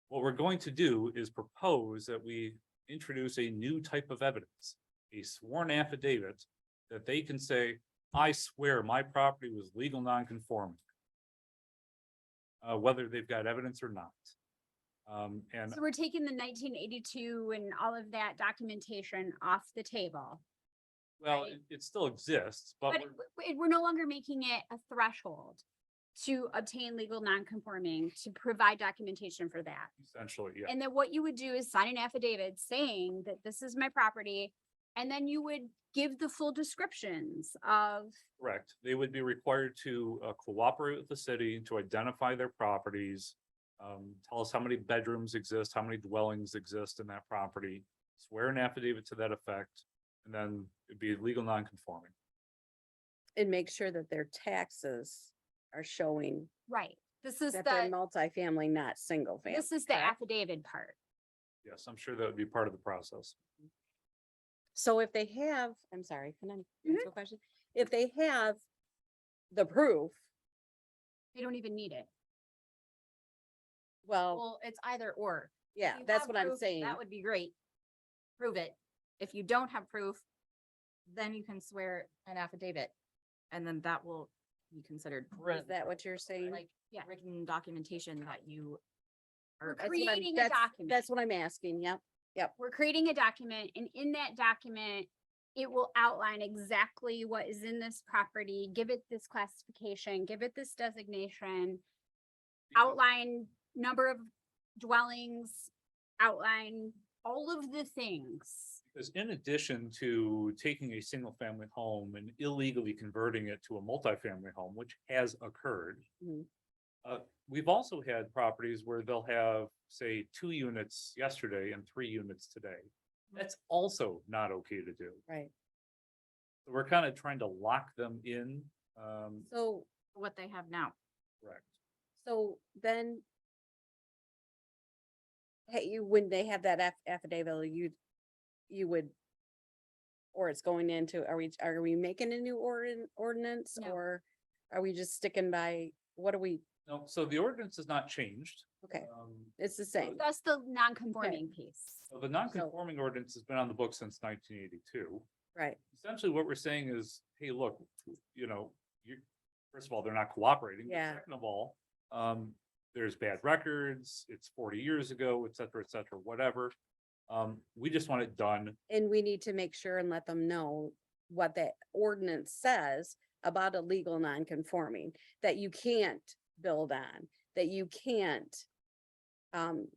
what we're going to do is propose that we introduce a new type of evidence, a sworn affidavit that they can say, I swear my property was legal non-conforming. Whether they've got evidence or not. And So we're taking the 1982 and all of that documentation off the table. well, right. it still exists, but But we're- we're no longer making it a threshold to obtain legal non-conforming, to provide documentation for that. essentially, yeah, And then what you would do is sign an affidavit saying that this is my property. And then you would give the full descriptions of, correct. They would be required to cooperate with the city to identify their properties. Tell us how many bedrooms exist, how many dwellings exist in that property, swear an affidavit to that effect, and then it'd be legal non-conforming. And make sure that their taxes are showing right, this is that they're the, multifamily, not single family. this is the correct? affidavit part. Yes, I'm sure that would be part of the process. So if they have, I'm sorry, can I Mm-hmm. ask a question? If they have the proof, They don't even need it. well, Well, it's either or. yeah, If you that's have what I'm proof, saying. That would be great. Prove it. If you don't have proof, then you can swear an affidavit. And then that will be considered Is that what you're saying? like Yeah. written documentation that you We're are. That's what I'm- creating a that's- document. That's what I'm asking, yep. We're creating a document, and in that document, it will outline exactly what is in this property, give it this classification, give it this designation, outline number of dwellings, outline all of the things. Because in addition to taking a single family home and illegally converting it to a multifamily home, which has occurred. Mhm. We've also had properties where they'll have, say, 2 units yesterday and 3 units today. That's also not okay to do. Right. So we're kind of trying to lock them in. So, What they have now. Correct. so then hey, when they have that affidavit, you would, or it's going into, are we making a new ordinance No. or are we just sticking by, what are we, No, so the ordinance has not changed. okay, Um, it's the same. That's the non-conforming piece. So the non-conforming ordinance has been on the book since 1982. Right, Essentially, what we're saying is, hey, look, you, first of all, they're not cooperating. But Yeah. Second of all, there's bad records, it's 40 years ago, et cetera, whatever. We just want it done. and we need to make sure and let them know what that ordinance says about illegal non-conforming, that you can't build on, that you can't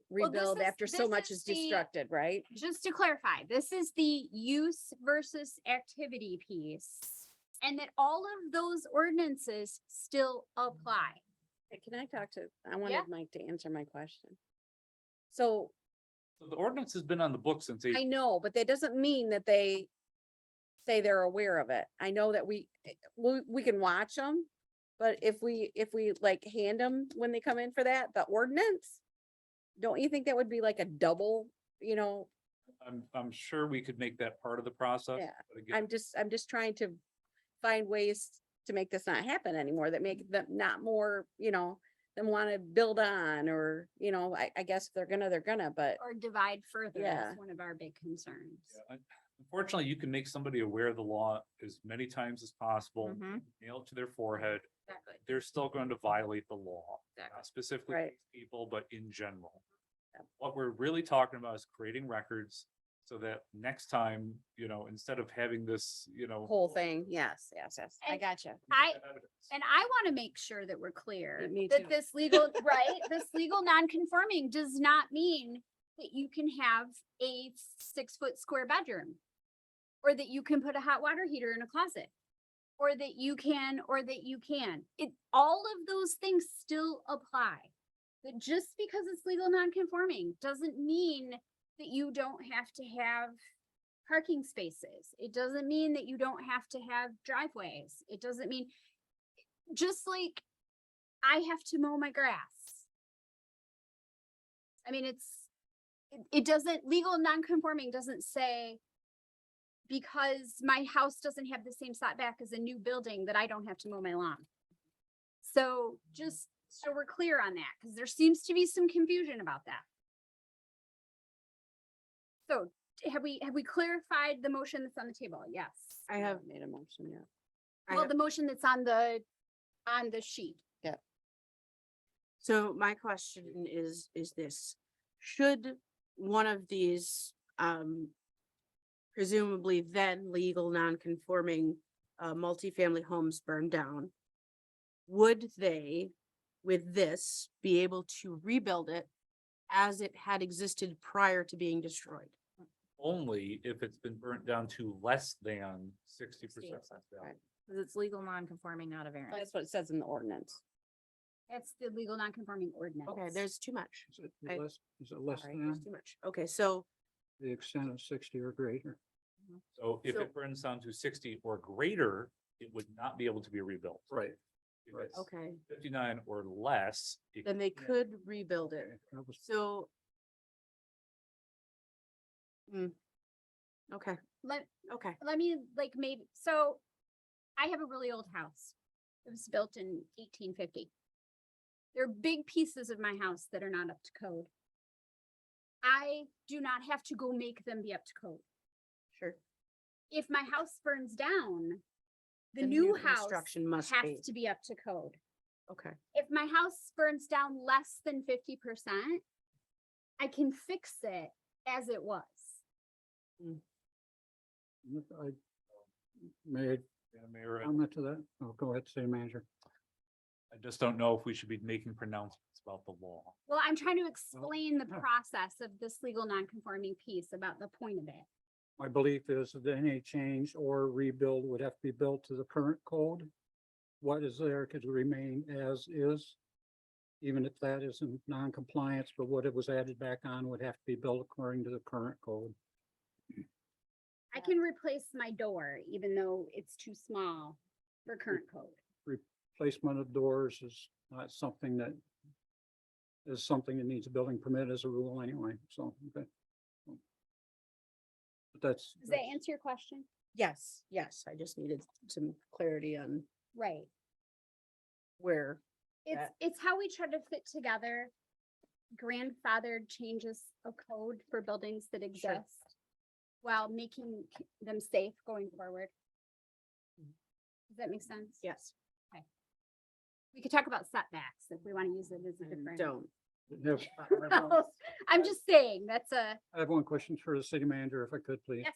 rebuild after so this much is is the- destructed, right? Just to clarify, this is the use versus activity piece. And that all of those ordinances still apply. Hey, can I talk to, I Yeah. wanted Mike to answer my question. So So the ordinance has been on the book since I know, but that doesn't mean that they say they're aware of it. I know that we can watch them. But if we like hand them when they come in for that, the ordinance, don't you think that would be like a double, I'm sure we could make that part of the process. Yeah, but again, I'm just trying to find ways to make this not happen anymore, that make them not more, them want to build on, or, I guess if they're gonna, but Or divide further, Yeah. that's one of our big concerns. Unfortunately, you can make somebody aware of the law as many times as possible, Mhm. nail it to their forehead. Exactly. They're still going to violate the law, Exactly. not specifically Right. these people, but in general. Yeah. What we're really talking about is creating records so that next time, instead of having this, whole thing, yes, I And gotcha. And I want to make sure that we're clear Me that too. this legal, right, this legal non-conforming does not mean that you can have a 6-foot square bedroom. Or that you can put a hot water heater in a closet. or that you can, or that you can. All of those things still apply. That just because it's legal non-conforming doesn't mean that you don't have to have parking spaces. It doesn't mean that you don't have to have driveways. It doesn't mean, just like I have to mow my grass. I mean, it doesn't, legal non-conforming doesn't say because my house doesn't have the same setback as a new building that I don't have to mow my lawn. So just so we're clear on that, because there seems to be some confusion about that. So have we clarified the motion that's on the table? Yes. I have, Made a motion, yeah. I Well, have- the motion that's on the sheet. so my question is this, should one of these, presumably then legal non-conforming, multifamily homes burn down, would they, with this, be able to rebuild it as it had existed prior to being destroyed? Only if it's been burnt down to less than 60%. Right. Cause it's legal non-conforming, not a variance. That's what it says in the ordinance. That's the legal non-conforming ordinance. Okay, there's too much. Is it I- less, is it less Sorry, than there's too much. Okay, so the extent of 60 or greater? So if So- it burns down to 60 or greater, it would not be able to be rebuilt. Right. If Right. it's okay, 59 or less. it then they can't. could rebuild it. Okay, that was- So. Okay, Let okay. me maybe, so I have a really old house. It was built in 1850. There are big pieces of my house that are not up to code. I do not have to go make them be up to code. Sure. If my house burns down, the The new new house construction must has be. to be up to code. Okay, If my house burns down less than 50%, I can fix it as it was. I May Yeah, Mayor, I comment to that? Oh, go ahead, city manager. I just don't know if we should be making pronouncements about the law. Well, I'm trying to explain the yeah. process of this legal non-conforming piece about the point of it. My belief is that any change or rebuild would have to be built to the current code. What is there could remain as is. Even if that is in non-compliance, but what it was added back on would have to be built according to the current code. I can replace my door even though it's too small for current code. Placement of doors is not something that needs a building permit as a rule anyway, so, okay. But Does that answer your question? yes, I just needed some clarity on Right. where. It's how we try to fit together grandfathered changes of code for buildings that exist while making them safe going forward. Does that make sense? Yes, We could talk about setbacks if we want to use it as a different. don't. I'm just saying, that's a, I have one question for the city manager, if I could, please. yes.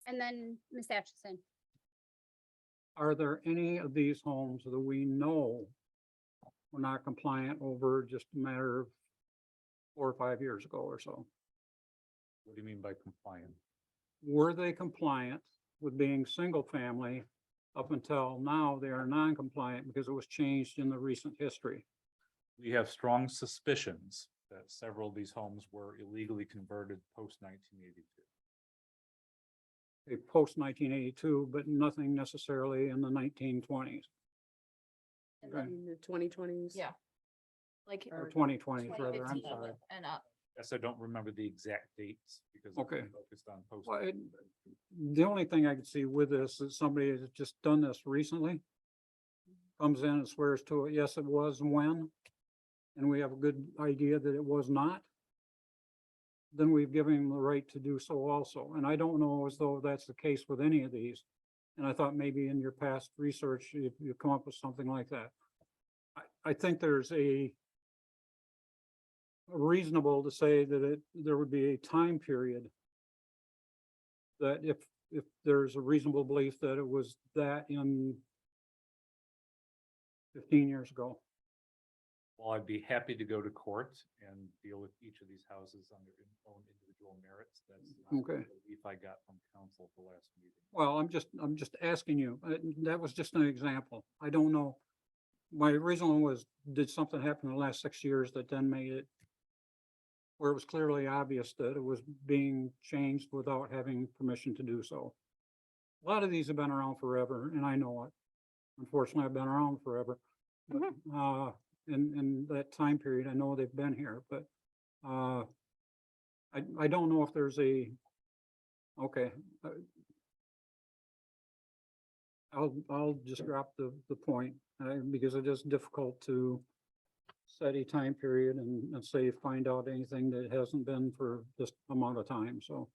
And then Ms. Atchison. Are there any of these homes that we know were not compliant over just a matter of 4 or 5 years ago or so? What do you mean by compliant? Were they compliant with being single family? Up until now, they are non-compliant because it was changed in the recent history. We have strong suspicions that several of these homes were illegally converted post 1982. They post 1982, but nothing necessarily in the 1920s Okay. In the 2020s. Yeah. Like. or 2020s rather, I'm 2015 sorry. And up. Yes, I don't remember the exact dates because. Okay. I'm focused on post. Well, the only thing I could see with this is somebody has just done this recently. Comes in and swears to it, yes, it was when, and we have a good idea that it was not. Then we've given him the right to do so also, and I don't know as though that's the case with any of these. And I thought maybe in your past research, you come up with something like that. I think there's a reasonable to say that there would be a time period that if there's a reasonable belief that it was that in 15 years ago. while I'd be happy to go to court and deal with each of these houses on their own individual merits, that's not the Okay. relief I got from council at the last meeting. Well, I'm just asking you, that was just an example. I don't know. My original one was, did something happen in the last 6 years that then made it where it was clearly obvious that it was being changed without having permission to do so? A lot of these have been around forever, and I know it. Unfortunately, I've been around forever. But, in that time period, I know they've been here, but, I don't know if there's okay. I'll just drop the point, because it is difficult to set a time period and let's say find out anything that hasn't been for this amount of time, so.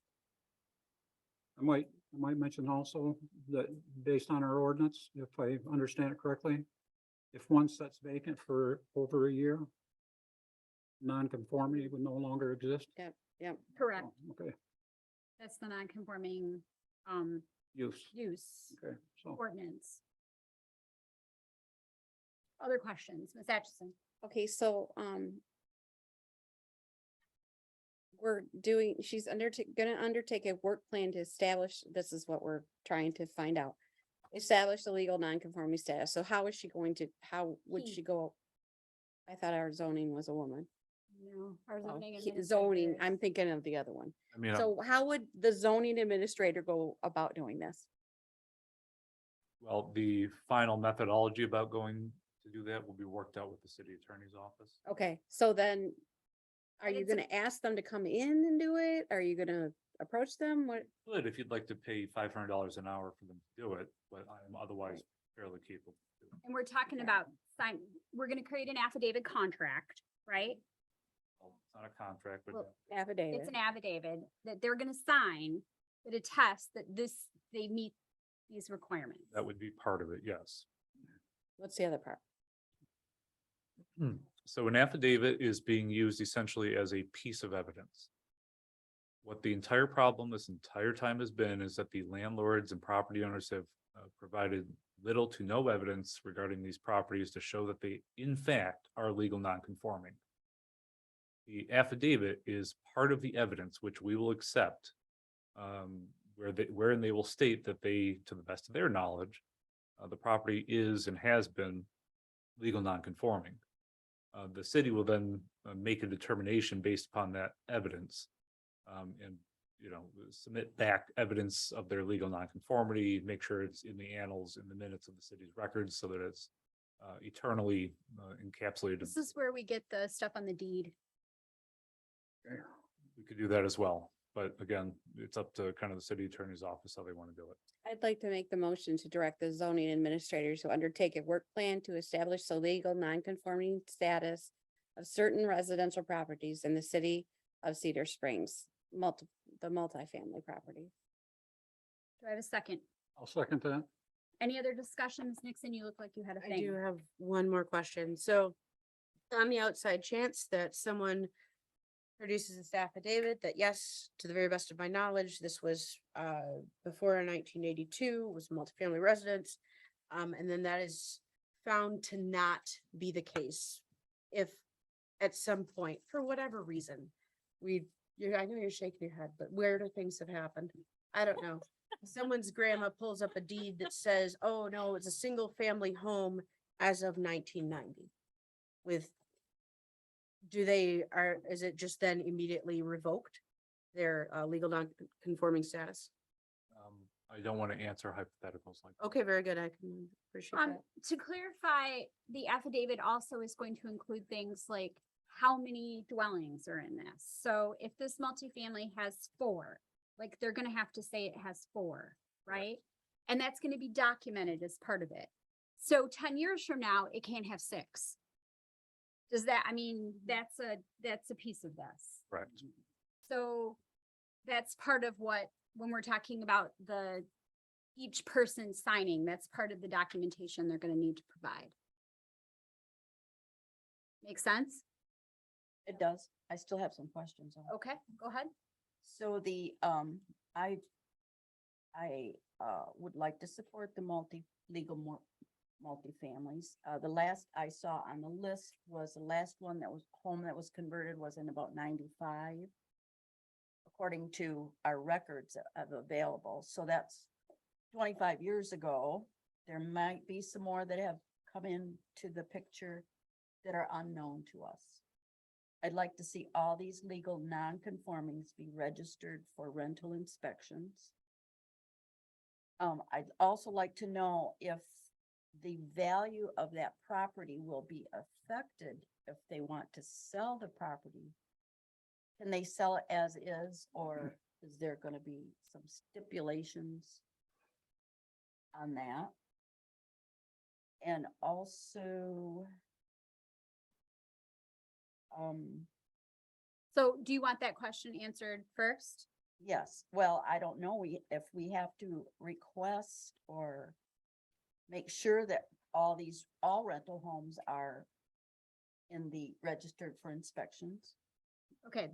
I might mention also that based on our ordinance, if I understand it correctly, if one sits vacant for over a year, non-conformity would no longer exist. Yep. Correct. Oh, okay, That's the non-conforming, use, use okay, so. ordinance. Other questions, Ms. Atchison? Okay, so, she's gonna undertake a work plan to establish, this is what we're trying to find out. Establish the legal non-conforming status. So how would He. she go? I thought our zoning was a woman. No. Our Oh, zoning Zoning, administrator I'm is- thinking of the other one. I mean, So how would the zoning administrator go about doing this? well, the final methodology about going to do that will be worked out with the city attorney's office. Okay, so then are And you it's a- gonna ask them to come in and do it? Are you gonna approach them? What? But if you'd like to pay $500 an hour for them to do it, but I'm otherwise fairly capable. of doing it. And we're talking about we're gonna create an affidavit contract, right? Well, it's not a contract, but Well, Affidavit. It's an affidavit that they're gonna sign that attests that they meet these requirements. that would be part of it, yes. What's the other part? So an affidavit is being used essentially as a piece of evidence. What the entire problem this entire time has been is that the landlords and property owners have provided little to no evidence regarding these properties to show that they in fact are legal non-conforming. The affidavit is part of the evidence which we will accept, wherein they will state that they, to the best of their knowledge, the property is and has been legal non-conforming. The city will then make a determination based upon that evidence. And, you know, submit back evidence of their legal nonconformity, make sure it's in the annals, in the minutes of the city's records, so that it's eternally encapsulated. This is where we get the stuff on the deed. We could do that as well, but again, it's up to kind of the city attorney's office how they want to do it. I'd like to make the motion to direct the zoning administrators to undertake a work plan to establish the legal non-conforming status of certain residential properties in the city of Cedar Springs, the multifamily property. Do I have a second? I'll second that. Any other discussions? Nixon, you look like you had a I do thing. have one more question. So on the outside chance that someone produces this affidavit that yes, to the very best of my knowledge, this was before 1982, was multifamily residence. And then that is found to not be the case. If at some point, for whatever reason, I know you're shaking your head, but where do things have happened? I don't know. Someone's grandma pulls up a deed that says, oh no, it's a single family home as of 1990. Is it just then immediately revoked? Their legal non-conforming status? I don't want to answer hypotheticals like. Okay, very good. I can appreciate that. To clarify, the affidavit also is going to include things like how many dwellings are in this. So if this multifamily has 4, like they're gonna have to say it has 4, right? And that's gonna be documented as part of it. So 10 years from now, it can't have 6. Does that, I mean, that's a piece of this. Correct. So that's part of what, when we're talking about each person signing, that's part of the documentation they're gonna need to provide. Make sense? It does. I still have some questions. on it. Okay, go ahead. So I would like to support the legal multifamilies. The last I saw on the list was the last one that was home that was converted was in about 95. According to our records of available, so that's 25 years ago. There might be some more that have come into the picture that are unknown to us. I'd like to see all these legal non-conformings be registered for rental inspections. I'd also like to know if the value of that property will be affected if they want to sell the property. Can they sell it as is, or is there gonna be some stipulations on that? And also, So do you want that question answered first? yes, well, I don't know, if we have to request or make sure that all rental homes are in the registered for inspections. Okay,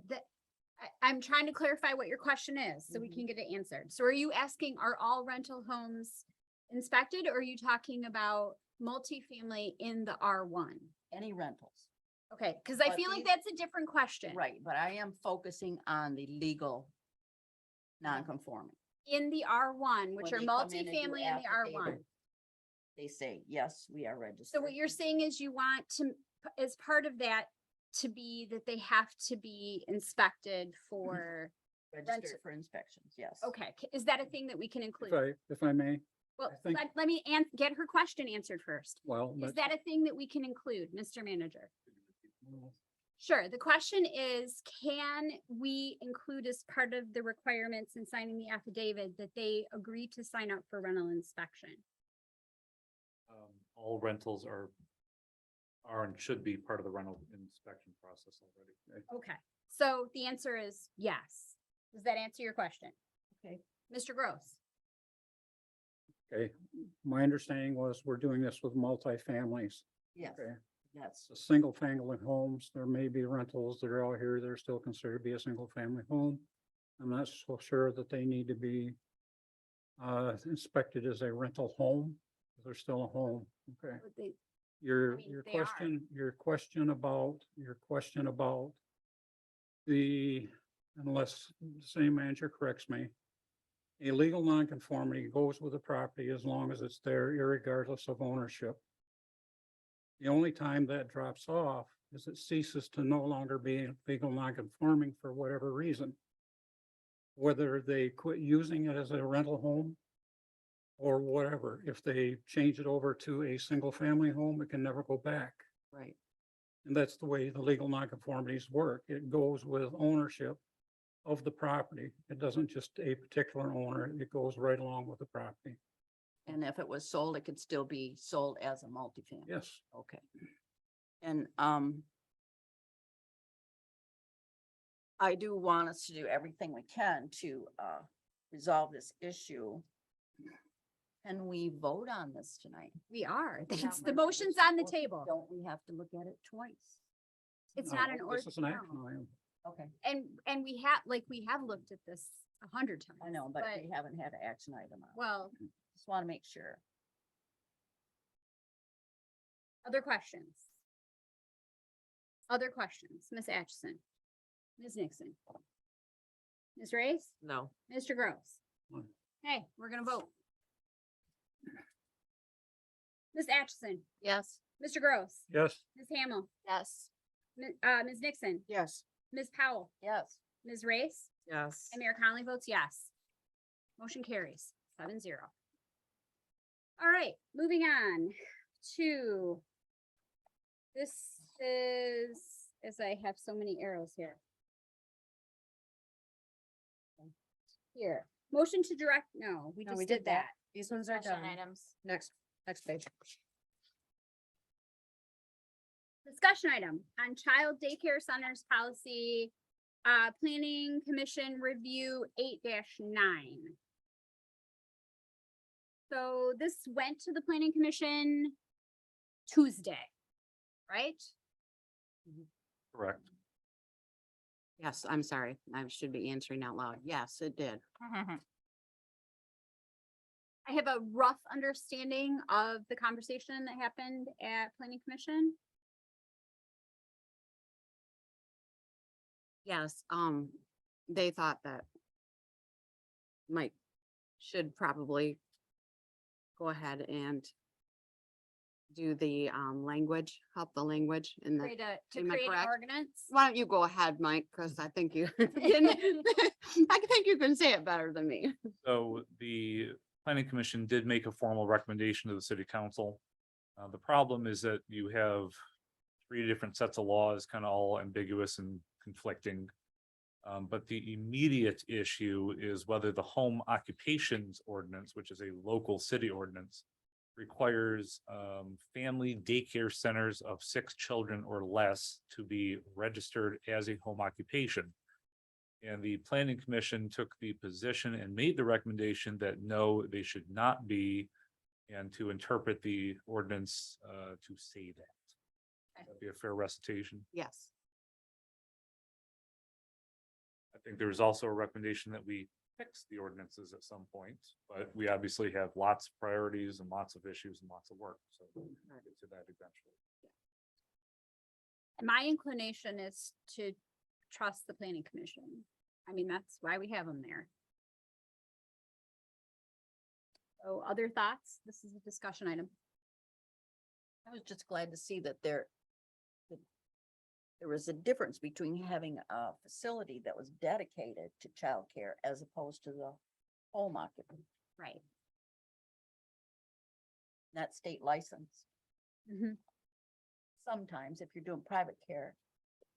I'm trying to clarify what your question is, so we Mhm. can get it answered. So are you asking, are all rental homes inspected, or are you talking about multifamily in the R1? Any rentals. Okay, because I But feel like these- that's a different question. Right, but I am focusing on the legal non-conforming. In the R1, which When are they come in and do multifamily in the R1. affidavit, They say, yes, we are registered. So what you're saying is you want to, as part of that, to be that they have to be inspected for, Registered for inspections, yes. okay, is that a thing that we can include? If I may, Well, I think- let me get her question answered first. well, Is but that a thing that we can include, Mr. Manager? Sure, the question is, can we include as part of the requirements in signing the affidavit that they agree to sign up for rental inspection? All rentals are and should be part of the rental inspection process already. Okay, so the answer is yes. Does that answer your question? Okay. Mr. Gross? okay, my understanding was we're doing this with multifamilies. Yes, Okay. that's, So single family homes, there may be rentals that are out here, they're still considered to be a single family home. I'm not so sure that they need to be inspected as a rental home. They're still a home. Okay. Would they- Your, mean, your they are. question about the, unless the city manager corrects me, a legal nonconformity goes with the property as long as it's there irregardless of ownership. The only time that drops off is it ceases to no longer be legal nonconforming for whatever reason. Whether they quit using it as a rental home or whatever. If they change it over to a single family home, it can never go back. right. And that's the way the legal nonconformities work. It goes with ownership of the property. It doesn't just a particular owner, it goes right along with the property. And if it was sold, it could still be sold as a multifamily. Yes. Okay. And, I do want us to do everything we can to, resolve this issue. Can we vote on this tonight? We are, We that's, have the my motion's first on the motion. table. Don't we have to look at it twice? It's No, not an This is an ordinance. action item. Okay, And we have looked at this 100 times. I know, but we haven't had an action item on it. Well, Just want to make sure. other questions? Other questions, Ms. Atchison? Ms. Nixon? Ms. Race? No. Mr. Gross? No. Hey, we're gonna vote. Ms. Atchison? Yes. Mr. Gross? Yes. Ms. Hamel? Yes. Ms. Nixon? Yes. Ms. Powell? Yes. Ms. Race? Yes. And Mayor Conley votes yes. Motion carries 7-0. All right, moving on to, this is, as I have so many arrows here. Here, motion to direct, no, we No, just we did did that. that. These ones are Discussion done. items. Next page. Discussion item on child daycare centers policy, planning commission review 8-9. So this went to the planning commission Tuesday, right? Correct. Yes, I'm sorry. I should be answering out loud. Yes, it did. I have a rough understanding of the conversation that happened at planning commission. Yes, they thought that Mike should probably go ahead and do the language, help the language in the. Create a, to Am I create an correct? ordinance. Why don't you go ahead, Mike, because I think you, I think you can say it better than me. So the planning commission did make a formal recommendation to the city council. The problem is that you have three different sets of laws, kind of all ambiguous and conflicting. But the immediate issue is whether the home occupations ordinance, which is a local city ordinance, requires family daycare centers of 6 children or less to be registered as a home occupation. And the planning commission took the position and made the recommendation that no, they should not be, and to interpret the ordinance to say that. That'd be a fair recitation. Yes. I think there was also a recommendation that we fix the ordinances at some point, but we obviously have lots of priorities and lots of issues and lots of work, so we'll get to that eventually. My inclination is to trust the planning commission. I mean, that's why we have them there. So other thoughts? This is a discussion item. I was just glad to see that there was a difference between having a facility that was dedicated to childcare as opposed to the home occupant, Right. that state license. Mhm. Sometimes if you're doing private care,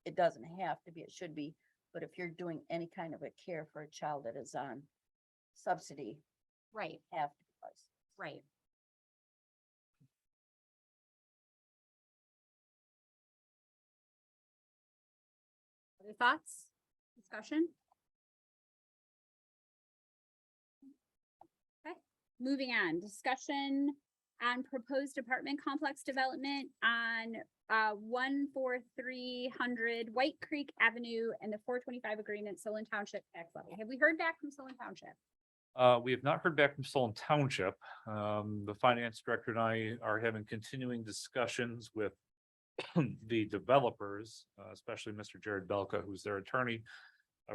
it doesn't have to be, it should be, but if you're doing any kind of a care for a child that is on subsidy, Right, have to be licensed. right. Other thoughts? Discussion? Okay, moving on, discussion on proposed apartment complex development on 14300 White Creek Avenue and the 425 agreement, Solon Township tax levy. Have we heard back from Solon Township? We have not heard back from Solon Township. The finance director and I are having continuing discussions with the developers, especially Mr. Jared Belka, who's their attorney,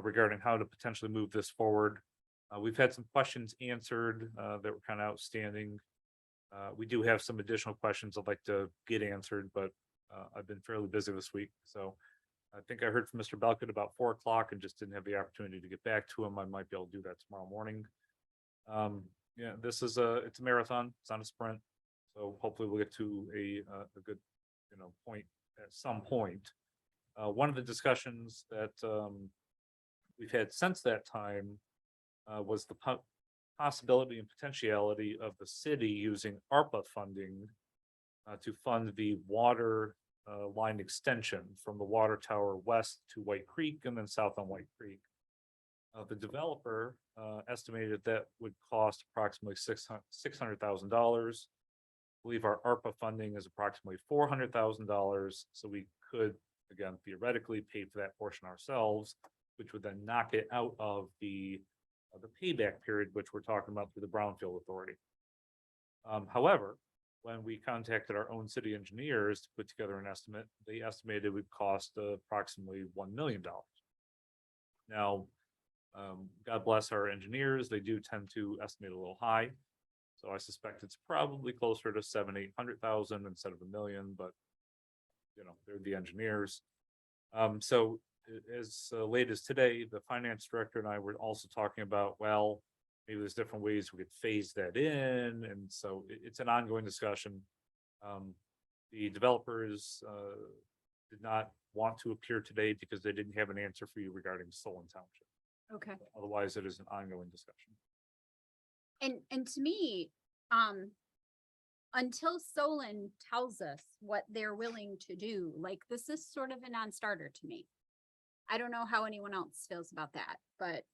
regarding how to potentially move this forward. We've had some questions answered that were kind of outstanding. We do have some additional questions I'd like to get answered, but I've been fairly busy this week, so I think I heard from Mr. Belka at about 4 o'clock and just didn't have the opportunity to get back to him. I might be able to do that tomorrow morning. Yeah, it's a marathon, it's not a sprint, so hopefully we'll get to a good, point at some point. One of the discussions that we've had since that time was the possibility and potentiality of the city using ARPA funding to fund the water line extension from the water tower west to White Creek and then south on White Creek. The developer estimated that would cost approximately $600,000. I believe our ARPA funding is approximately $400,000, so we could, again, theoretically pay for that portion ourselves, which would then knock it out of the payback period, which we're talking about through the Brownfield Authority. However, when we contacted our own city engineers to put together an estimate, they estimated it would cost approximately $1 million. Now, God bless our engineers, they do tend to estimate a little high. So I suspect it's probably closer to 700,000-800,000 instead of $1 million, but they're the engineers. So as late as today, the finance director and I were also talking about, well, maybe there's different ways we could phase that in. And so it's an ongoing discussion. The developers did not want to appear today because they didn't have an answer for you regarding Solon Township. Okay. Otherwise, it is an ongoing discussion. And to me, until Solon tells us what they're willing to do, like, this is sort of a non-starter to me. I don't know how anyone else feels about that, but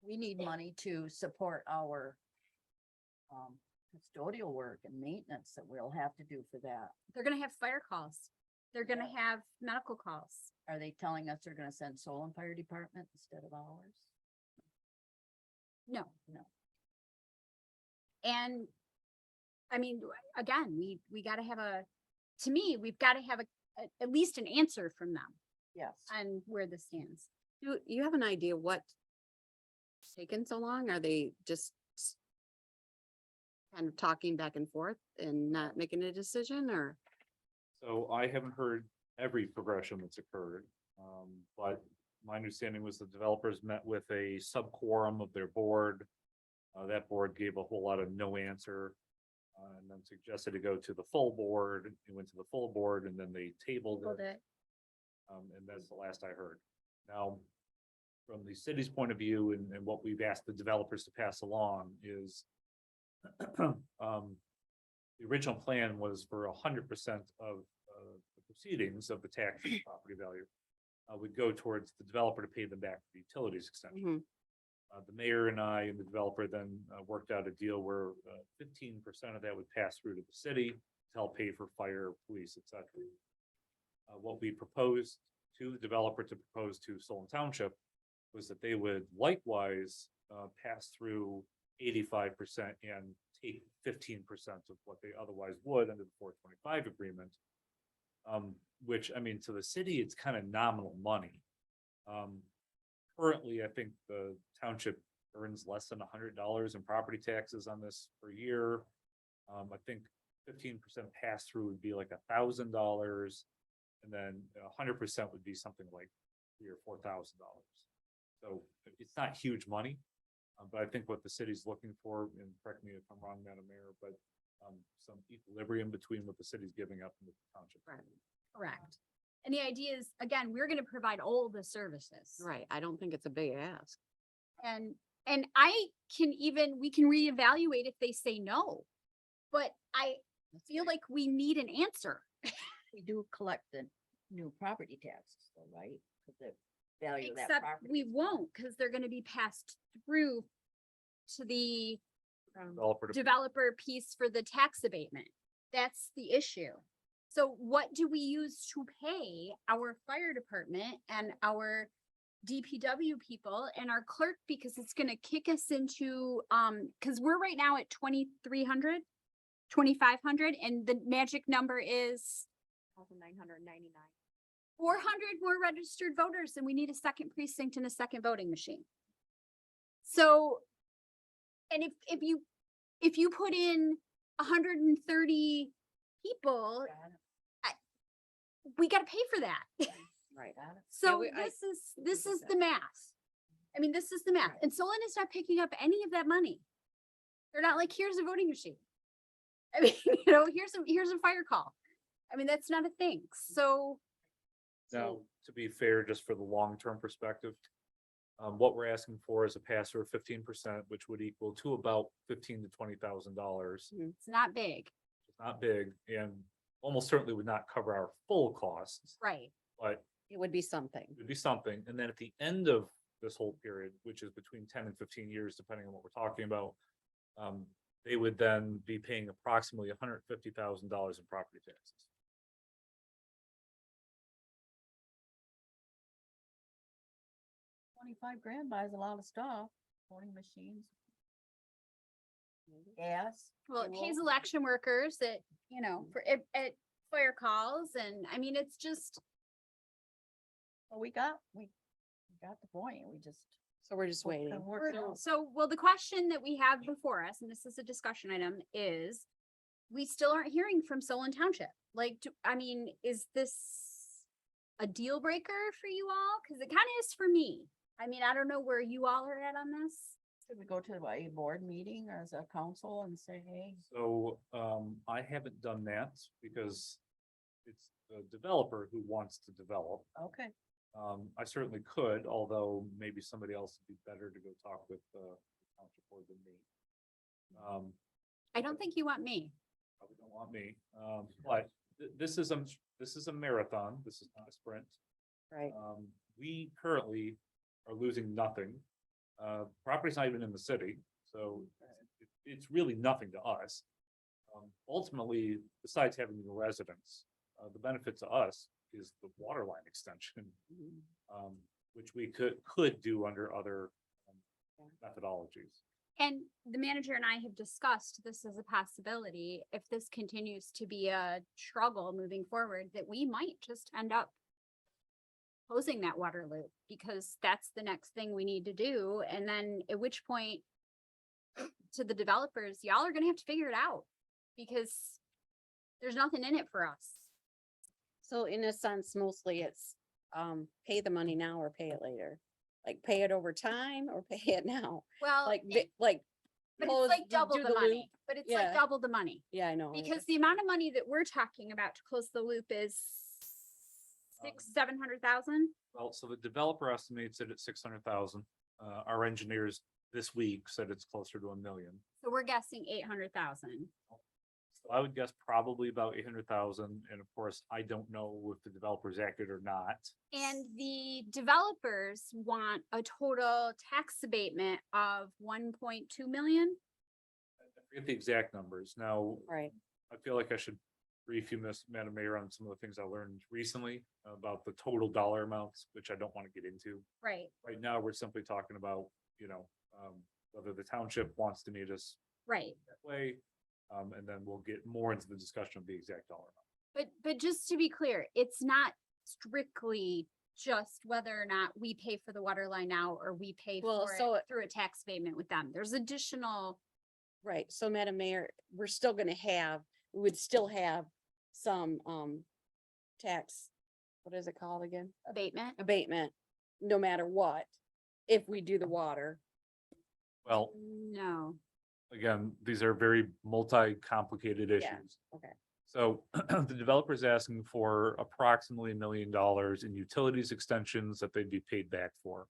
We need money to support our custodial work and maintenance that we'll have to do for that. they're gonna have fire calls. They're gonna have medical calls. Are they telling us they're gonna send Solon Fire Department instead of ours? No. And I mean, again, we gotta have to me, we've gotta have at least an answer from them Yes. on where this stands. Do you have an idea what taken so long? Are they just kind of talking back and forth and not making a decision, or? So I haven't heard every progression that's occurred. But my understanding was the developers met with a sub-quorum of their board. That board gave a whole lot of no answer. And then suggested to go to the full board. It went to the full board and then they tabled Hold it. it. And that's the last I heard. Now, from the city's point of view and what we've asked the developers to pass along is the original plan was for 100% of the proceedings of the tax property value would go towards the developer to pay them back for the utilities extension. Mhm. The mayor and I and the developer then worked out a deal where 15% of that would pass through to the city to help pay for fire, police, et cetera. What we proposed to the developer to propose to Solon Township was that they would likewise pass through 85% and take 15% of what they otherwise would under the 425 agreement. Which, I mean, to the city, it's kind of nominal money. Currently, I think the township earns less than $100 in property taxes on this per year. I think 15% pass through would be like $1,000. And then 100% would be something like $3,000 or $4,000. So it's not huge money. But I think what the city's looking for, and correct me if I'm wrong, Madam Mayor, but some equilibrium between what the city's giving up and the township. Correct. And the idea is, again, we're gonna provide all the services. Right, I don't think it's a big ask. And we can reevaluate if they say no. But I feel like we need an answer. We do collect the new property taxes, though, right? Cause the value of that Except property. we won't, because they're gonna be passed through to the developer piece for the tax abatement. That's the issue. So what do we use to pay our fire department and our DPW people and our clerk? Because it's gonna kick us into, because we're right now at 2,300, 2,500, and the magic number is 1,999. 400 more registered voters, and we need a second precinct and a second voting machine. So, and if you put in 130 people, we gotta pay for that. Right. So this is the math. I mean, this is the math, and Solon is not picking up any of that money. They're not like, here's a voting machine. I mean, here's a fire call. I mean, that's not a thing. So. Now, to be fair, just for the long-term perspective, what we're asking for is a pass-through of 15%, which would equal to about $15,000 to $20,000. It's not big. It's not big and almost certainly would not cover our full costs, Right. but It would be something. it would be something. And then at the end of this whole period, which is between 10 and 15 years, depending on what we're talking about, they would then be paying approximately $150,000 in property taxes. $25,000 buys a lot of stuff, voting machines. Gas. Well, it pays fuel. election workers at at fire calls, and I mean, it's just. Well, we got the point, we just. So we're just waiting. Work it out. So, well, the question that we have before us, and this is a discussion item, is we still aren't hearing from Solon Township. Like, I mean, is this a deal breaker for you all? Because it kind of is for me. I mean, I don't know where you all are at on this. Should we go to a board meeting or as a council and say, hey, So, I haven't done that because it's the developer who wants to develop. okay, I certainly could, although maybe somebody else would be better to go talk with the township board than me. I don't think you want me. Probably don't want me, but this is a marathon. This is not a sprint. Right. We currently are losing nothing. Property's not even in the city, so it's really nothing to us. Ultimately, besides having the residents, the benefit to us is the water line extension, which we could do under other methodologies. And the manager and I have discussed this as a possibility, if this continues to be a struggle moving forward, that we might just end up closing that water loop, because that's the next thing we need to do. And then at which point to the developers, y'all are gonna have to figure it out, because there's nothing in it for us. So in a sense, mostly it's, pay the money now or pay it later. Like pay it over time or pay it now, Well, like, but close- it's like double do the loop. money, but it's like Yeah. double the money. Yeah, I know. Because the amount of money that we're talking about to close the loop is $700,000. Well, so the developer estimates it at 600,000. Our engineers this week said it's closer to 1 million. So we're guessing 800,000. So I would guess probably about 800,000. And of course, I don't know if the developer's accurate or not. And the developers want a total tax abatement of 1.2 million. I forget the exact numbers. Now, Right. I feel like I should brief you, Madam Mayor, on some of the things I learned recently about the total dollar amounts, which I don't want to get into. Right, Right now, we're simply talking about, whether the township wants to meet us right. that way. And then we'll get more into the discussion of the exact dollar amount. But just to be clear, it's not strictly just whether or not we pay for the water line now or we pay Well, for so it through a tax abatement with them. There's additional, Right, so Madam Mayor, we're still gonna have, we would still have some, tax, what is it called again? abatement. Abatement, no matter what, if we do the water. Well, No, again, these are very multi-complicated Yeah, issues. okay. So the developer's asking for approximately $1 million in utilities extensions that they'd be paid back for.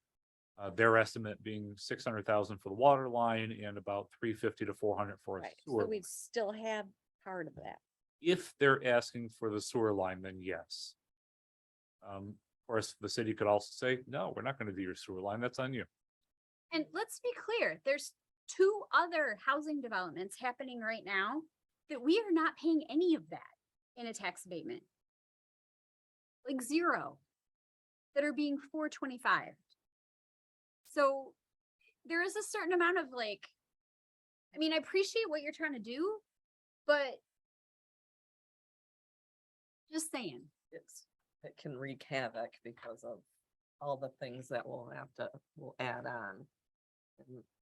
Their estimate being 600,000 for the water line and about 350 to 400 for a Right, sewer. so we'd still have part of that. If they're asking for the sewer line, then yes. Of course, the city could also say, no, we're not gonna do your sewer line, that's on you. and let's be clear, there's 2 other housing developments happening right now that we are not paying any of that in a tax abatement. Like 0, that are being 425. So there is a certain amount of like, I mean, I appreciate what you're trying to do, but just saying. It can wreak havoc because of all the things that we'll add on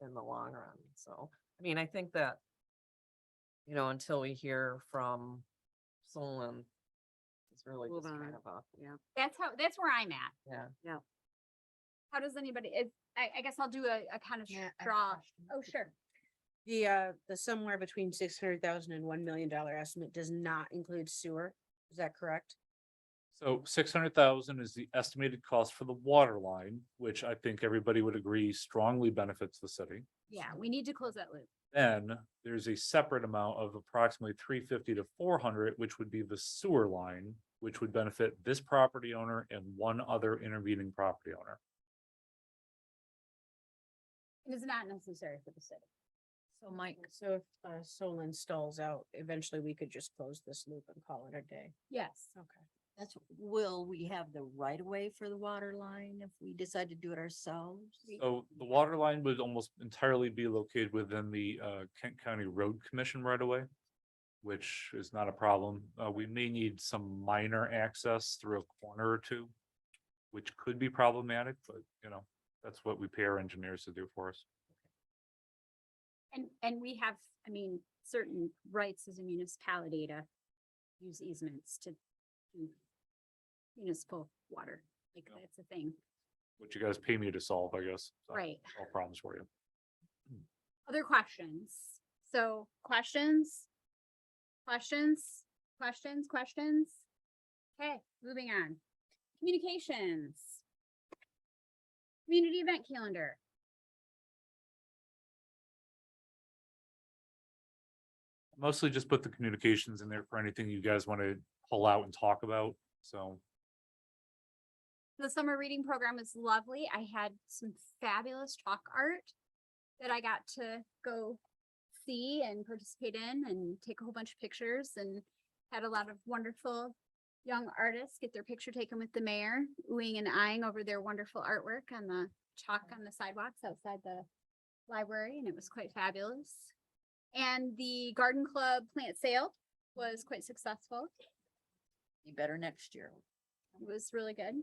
in the long run. So, I mean, I think that, until we hear from Solon, it's really Move just on. kind of a, That's where I'm at. yeah. How does anybody, I guess I'll do a kind of Yeah, I have a straw. question. Oh, sure. The somewhere between 600,000 and $1 million estimate does not include sewer. Is that correct? So 600,000 is the estimated cost for the water line, which I think everybody would agree strongly benefits the city. Yeah, we need to close that loop. Then there's a separate amount of approximately 350 to 400, which would be the sewer line, which would benefit this property owner and one other intervening property owner. It is not necessary for the city. So Mike, So if Solon stalls out, eventually we could just close this loop and call it a day. Yes. that's, will we have the right of way for the water line if we decide to do it ourselves? So the water line would almost entirely be located within the Kent County Road Commission right away, which is not a problem. We may need some minor access through a corner or two, which could be problematic, but that's what we pay our engineers to do for us. And we have, I mean, certain rights as a municipality to use easements to do municipal water. Like Yeah. that's a thing, Which you guys pay me to solve, I guess. So, right? all problems for you. Other questions? So questions? Questions? Okay, moving on. Communications. Community event calendar. Mostly just put the communications in there for anything you guys want to pull out and talk about. So The summer reading program is lovely. I had some fabulous chalk art that I got to go see and participate in and take a whole bunch of pictures, and had a lot of wonderful young artists get their picture taken with the mayor, oohing and eyeing over their wonderful artwork on the chalk on the sidewalks outside the library and it was quite fabulous. And the garden club plant sale was quite successful. Be better next year. It was really good.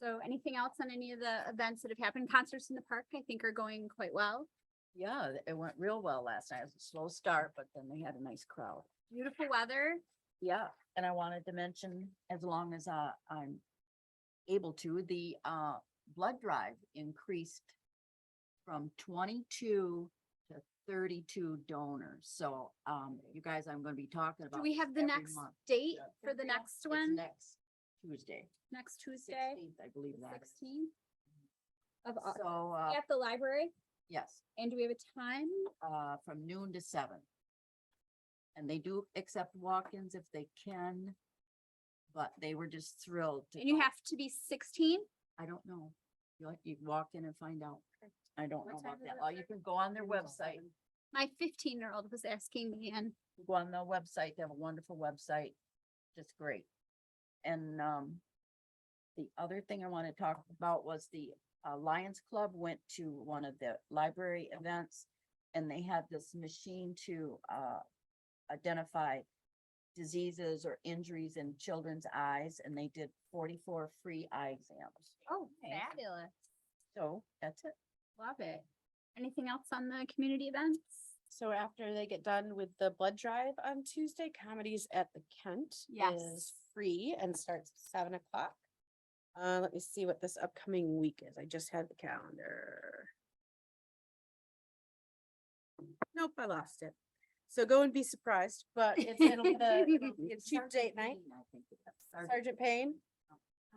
So anything else on any of the events that have happened? Concerts in the park, I think, are going quite well. Yeah, it went real well last night. It was a slow start, but then they had a nice crowd. Beautiful weather. Yeah, and I wanted to mention, as long as I'm able to, the blood drive increased from 22 to 32 donors. So you guys, I'm gonna be talking about. Do we have the every next month. date Yeah. for the next It's one? Next Tuesday, Next Tuesday, 16th, I believe that is. 16th of Au- So, at the library. yes, And do we have a time? from noon to 7. And they do accept walk-ins if they can, but they were just thrilled. to And you go. have to be 16? I don't know. You walk in and find out. I don't What know time about is that. it Oh, you can go on their website. My 15-year-old was asking me and You Go on the website. They have a wonderful website. Just great. And the other thing I want to talk about was the Lions Club went to one of the library events. And they had this machine to identify diseases or injuries in children's eyes, and they did 44 free eye exams. oh, fabulous. So that's it. Love it. Anything else on the community events? So after they get done with the blood drive on Tuesday, Comedies at the Kent Yes. is free and starts at 7 o'clock. Let me see what this upcoming week is. I just had the calendar. Nope, I lost it. So go and be surprised, but it'll be it's cheap date night. Sergeant Payne?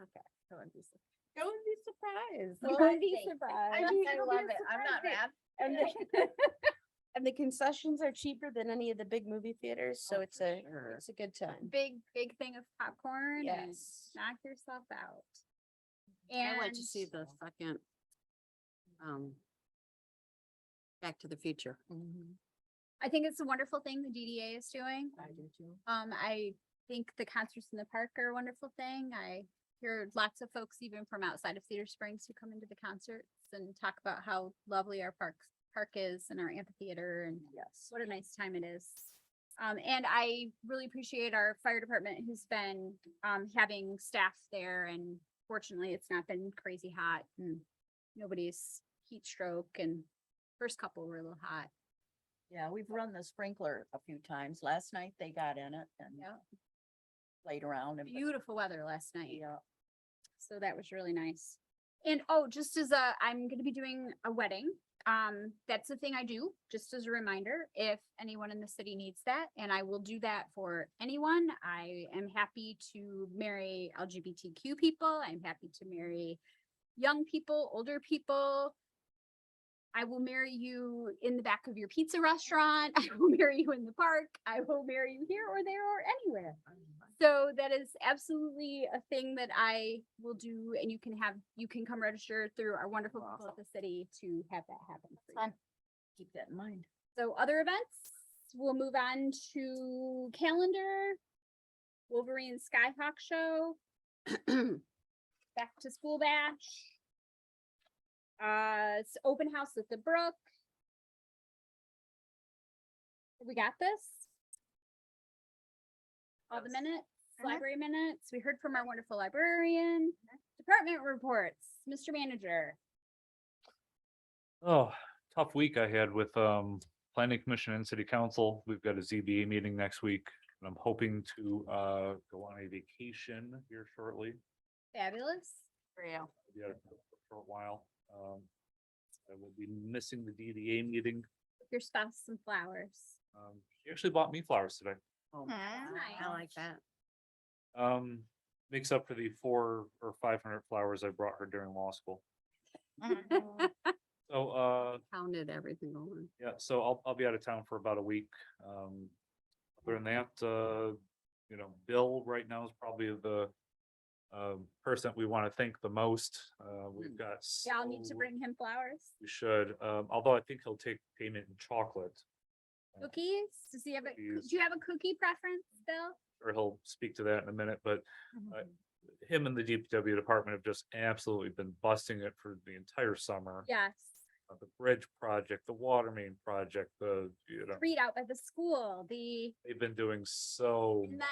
Okay, go and be surprised. Go Well, and be surprised. I mean, I it'll be love a it. I'm not surprise. mad. And and the concessions are cheaper than any of the big movie theaters, so Oh, it's for a, sure. it's a good time. Big thing of popcorn and Yes. knock yourself out. I went to see And the second, Back to the Future. I think it's a wonderful thing the DDA is doing. I do too. I think the concerts in the park are a wonderful thing. I hear lots of folks even from outside of Cedar Springs who come into the concerts and talk about how lovely our park is and our amphitheater and Yes. what a nice time it is. And I really appreciate our fire department who's been having staff there, and fortunately it's not been crazy hot and nobody's heat stroke, and first couple were a little hot. Yeah, we've run the sprinkler a few times. Last night they got in it and Yeah. played around and. Beautiful weather last night. Yeah. So that was really nice. And just as I'm gonna be doing a wedding. That's the thing I do, just as a reminder, if anyone in the city needs that, and I will do that for anyone. I am happy to marry LGBTQ people. I'm happy to marry young people, older people. I will marry you in the back of your pizza restaurant. I will marry you in the park. I will marry you here or there or anywhere. So that is absolutely a thing that I will do, and you can come register through our wonderful people at the city to have that happen. for you. Fun. Keep that in mind. So other events, we'll move on to calendar. Wolverine Skyhawk Show. Back to School Bash. It's open house at the Brook. We got this? All the minutes, library minutes. We heard from our wonderful librarian. Department reports, Mr. Manager. Oh, tough week I had with planning commission and city council. We've got a ZBA meeting next week. And I'm hoping to go on a vacation here shortly. Fabulous. For you. I'll be out for a short while. I will be missing the DDA meeting. Your spouse some flowers. She actually bought me flowers today. Oh, Nice. I like that. Makes up for the 400 or 500 flowers I brought her during law school. So Counted everything on. yeah, so I'll be out of town for about a week. Other than that, Bill right now is probably the person we want to thank the most. We've got. Y'all need to so- bring him flowers. We should, although I think he'll take payment in chocolate. Cookies? Does he have a, do Cookies. you have a cookie preference, Bill? Or he'll speak to that in a minute, but him and the DPW department have just absolutely been busting it for the entire summer. Yes. the bridge project, the water main project, Read out by the school, they've been doing so. and then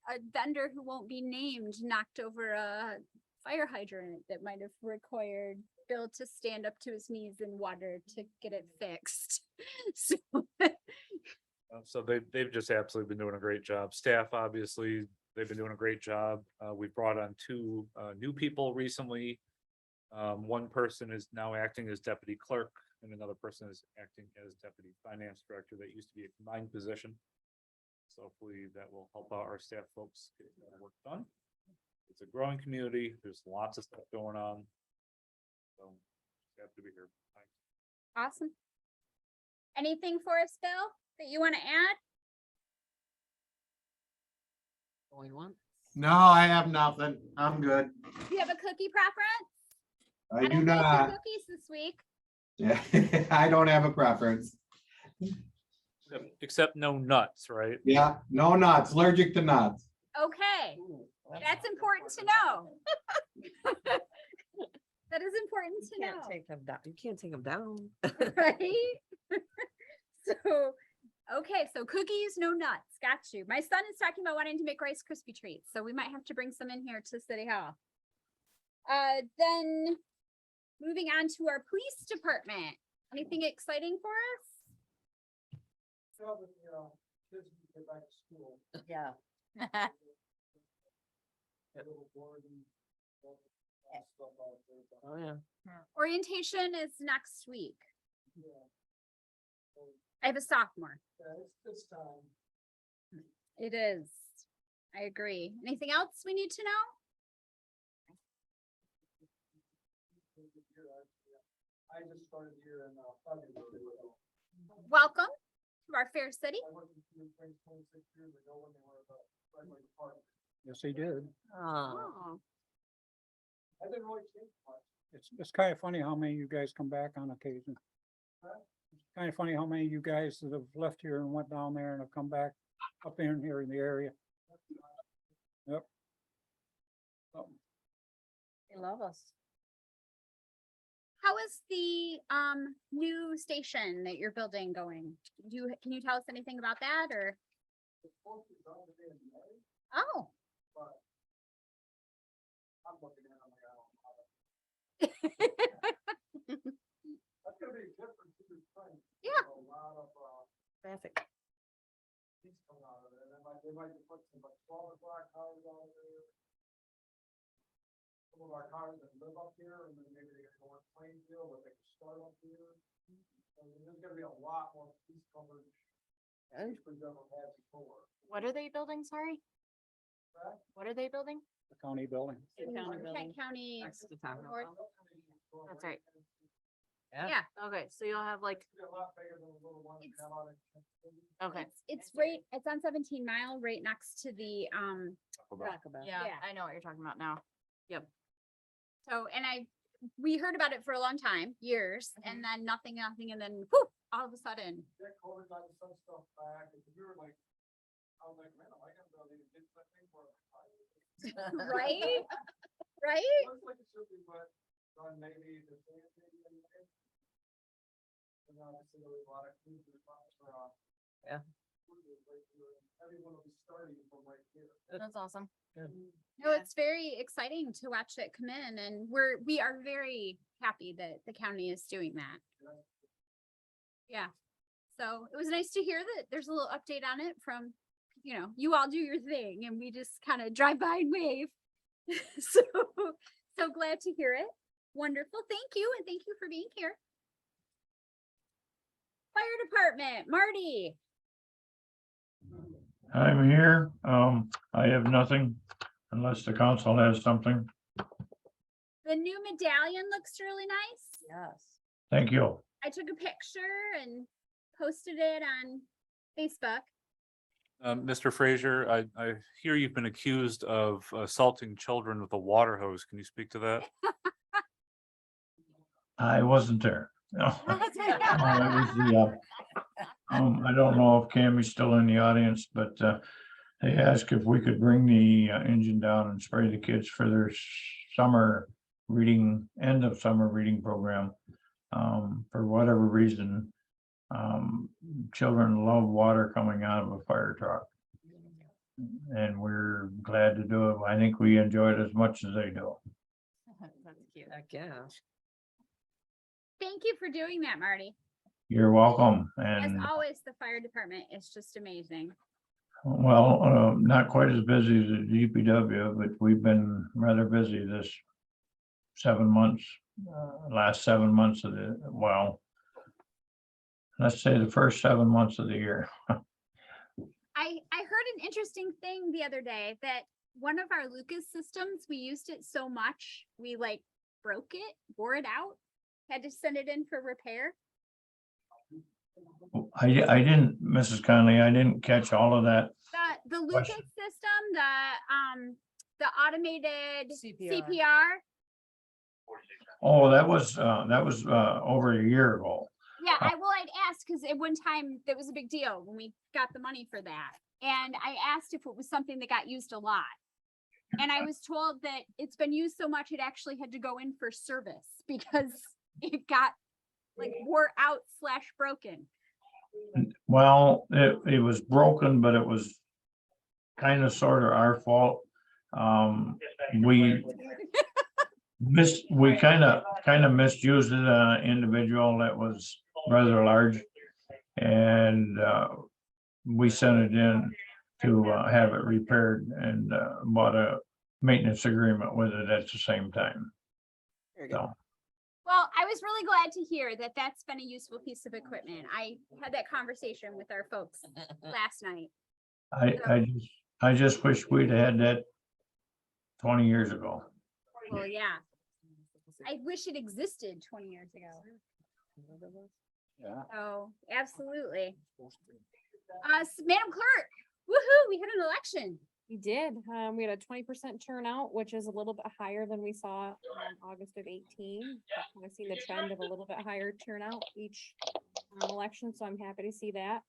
a vendor who won't be named knocked over a fire hydrant that might have required Bill to stand up to his knees in water to get it fixed. So So they've just absolutely been doing a great job. Staff, obviously, they've been doing a great job. We brought on two new people recently. One person is now acting as deputy clerk and another person is acting as deputy finance director. That used to be a combined position. So hopefully that will help out our staff folks get their work done. It's a growing community. There's lots of stuff going on. So happy to be here. Thanks. awesome. Anything for us, Bill, that you want to add? Going once. No, I have nothing. I'm good. Do you have a cookie preference? I do didn't make you not. Cookies this week. Yeah, I don't have a preference. Except no nuts, right? Yeah, no nuts, allergic to nuts. Okay, that's important to know. That is important to Can't know, take them down. You can't take them down. right? So, okay, so cookies, no nuts, got you. My son is talking about wanting to make Rice Krispie treats, so we might have to bring some in here to City Hall. Then moving on to our police department. Anything exciting for us? Yeah. Oh, yeah. Orientation is next week. I have a sophomore. It is. I agree. Anything else we need to know? Welcome to our fair city. Yes, he did. Oh, It's kind of funny how many of you guys come back on occasion. It's kind of funny how many of you guys that have left here and went down there and have come back up in here in the area. Yep. They love us. how is the new station that you're building going? Can you tell us anything about that or? Oh. Yeah. Traffic. Some of our cars that live up here and then maybe they can go to Plainfield, but they can start up here. So there's gonna be a lot more police coverage. We've ever had before. What are they building? Sorry? Correct? What are they building? The county building. Kent County. Next to town. Board. That's right. Yeah, Okay, so you'll have like, It's a lot bigger than the little one we It's- have out in Kent City. okay, it's right, it's on 17 Mile, right next to the, yeah, Yeah. I know what you're talking about now. so, and we heard about it for a long time, years, and then nothing, and then whoop, all of a sudden. That COVID got some stuff back, and we were like, I was like, man, am I gonna be able to get that thing for? Right? Right? Looks like it should be, but on maybe the same maybe in May. And obviously there was a lot of crews in the process for, Yeah. everyone will be starting from right here. That's awesome. No, it's very exciting to watch it come in and we are very happy that the county is doing that. Yeah. So it was nice to hear that there's a little update on it from, you all do your thing and we just kind of drive by and wave. So glad to hear it. Wonderful. Thank you. And thank you for being here. Fire department, Marty. I'm here. I have nothing unless the council has something. The new medallion looks really nice. Yes. Thank you. I took a picture and posted it on Facebook. Mr. Frazier, I hear you've been accused of assaulting children with a water hose. Can you speak to that? I wasn't there. No. It was the, I don't know if Cammie's still in the audience, but they asked if we could bring the engine down and spray the kids for their summer reading, end of summer reading program. For whatever reason, children love water coming out of a fire truck. And we're glad to do it. I think we enjoy it as much as they do. That's cute. Heck, yeah. Thank you for doing that, Marty. You're welcome. As And always, the fire department is just amazing. well, not quite as busy as the DPW, but we've been rather busy this 7 months, last 7 months of the, well, let's say the first 7 months of the year. I heard an interesting thing the other day that one of our Lucas systems, we used it so much, we like broke it, wore it out, had to send it in for repair. I didn't, Mrs. Conley, I didn't catch all of that. The Lucas system, the automated CPR. CPR. Oh, that was over a year ago. Yeah, I'd asked because at one time that was a big deal when we got the money for that. And I asked if it was something that got used a lot. And I was told that it's been used so much, it actually had to go in for service because it got like wore out / broken. Well, it was broken, but it was kind of sort of our fault. We kind of misused it on an individual that was rather large. And we sent it in to have it repaired and bought a maintenance agreement with it at the same time. So, Well, I was really glad to hear that that's been a useful piece of equipment. I had that conversation with our folks last night. I just wish we'd had that 20 years ago. Well, yeah. I wish it existed 20 years ago. Yeah. Oh, absolutely. Madam Clerk, woohoo, we had an election. We did. We had a 20% turnout, which is a little bit higher than we saw August of 18. I've seen the trend of a little bit higher turnout each election, so I'm happy to see that.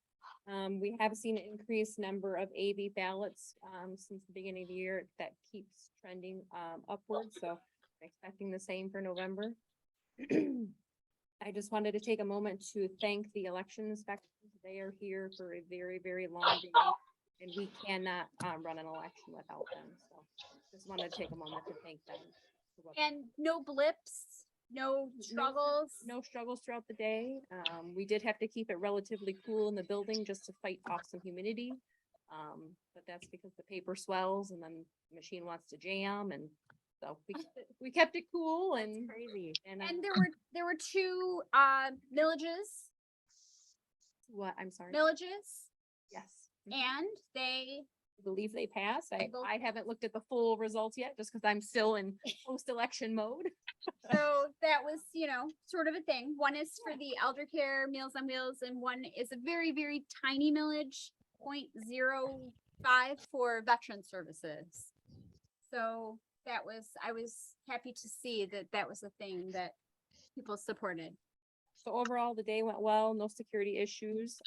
We have seen an increased number of AV ballots since the beginning of the year. That keeps trending upwards, so I'm expecting the same for November. I just wanted to take a moment to thank the election inspectors. They are here for a very, very long day, and we cannot run an election without them. So just wanted to take a moment to thank them. And no blips, no struggles. No struggles throughout the day. We did have to keep it relatively cool in the building just to fight off some humidity. But that's because the paper swells and then the machine wants to jam, and so we kept it cool and crazy. And there were two millages. What? I'm sorry. Millages, Yes. and they I believe they passed. They both I haven't looked at the full results yet, just because I'm still in post-election mode. so that was, sort of a thing. One is for the elder care Meals on Wheels, and one is a very, very tiny millage, 0.05 for veteran services. So I was happy to see that was a thing that people supported. So overall, the day went well, no security issues.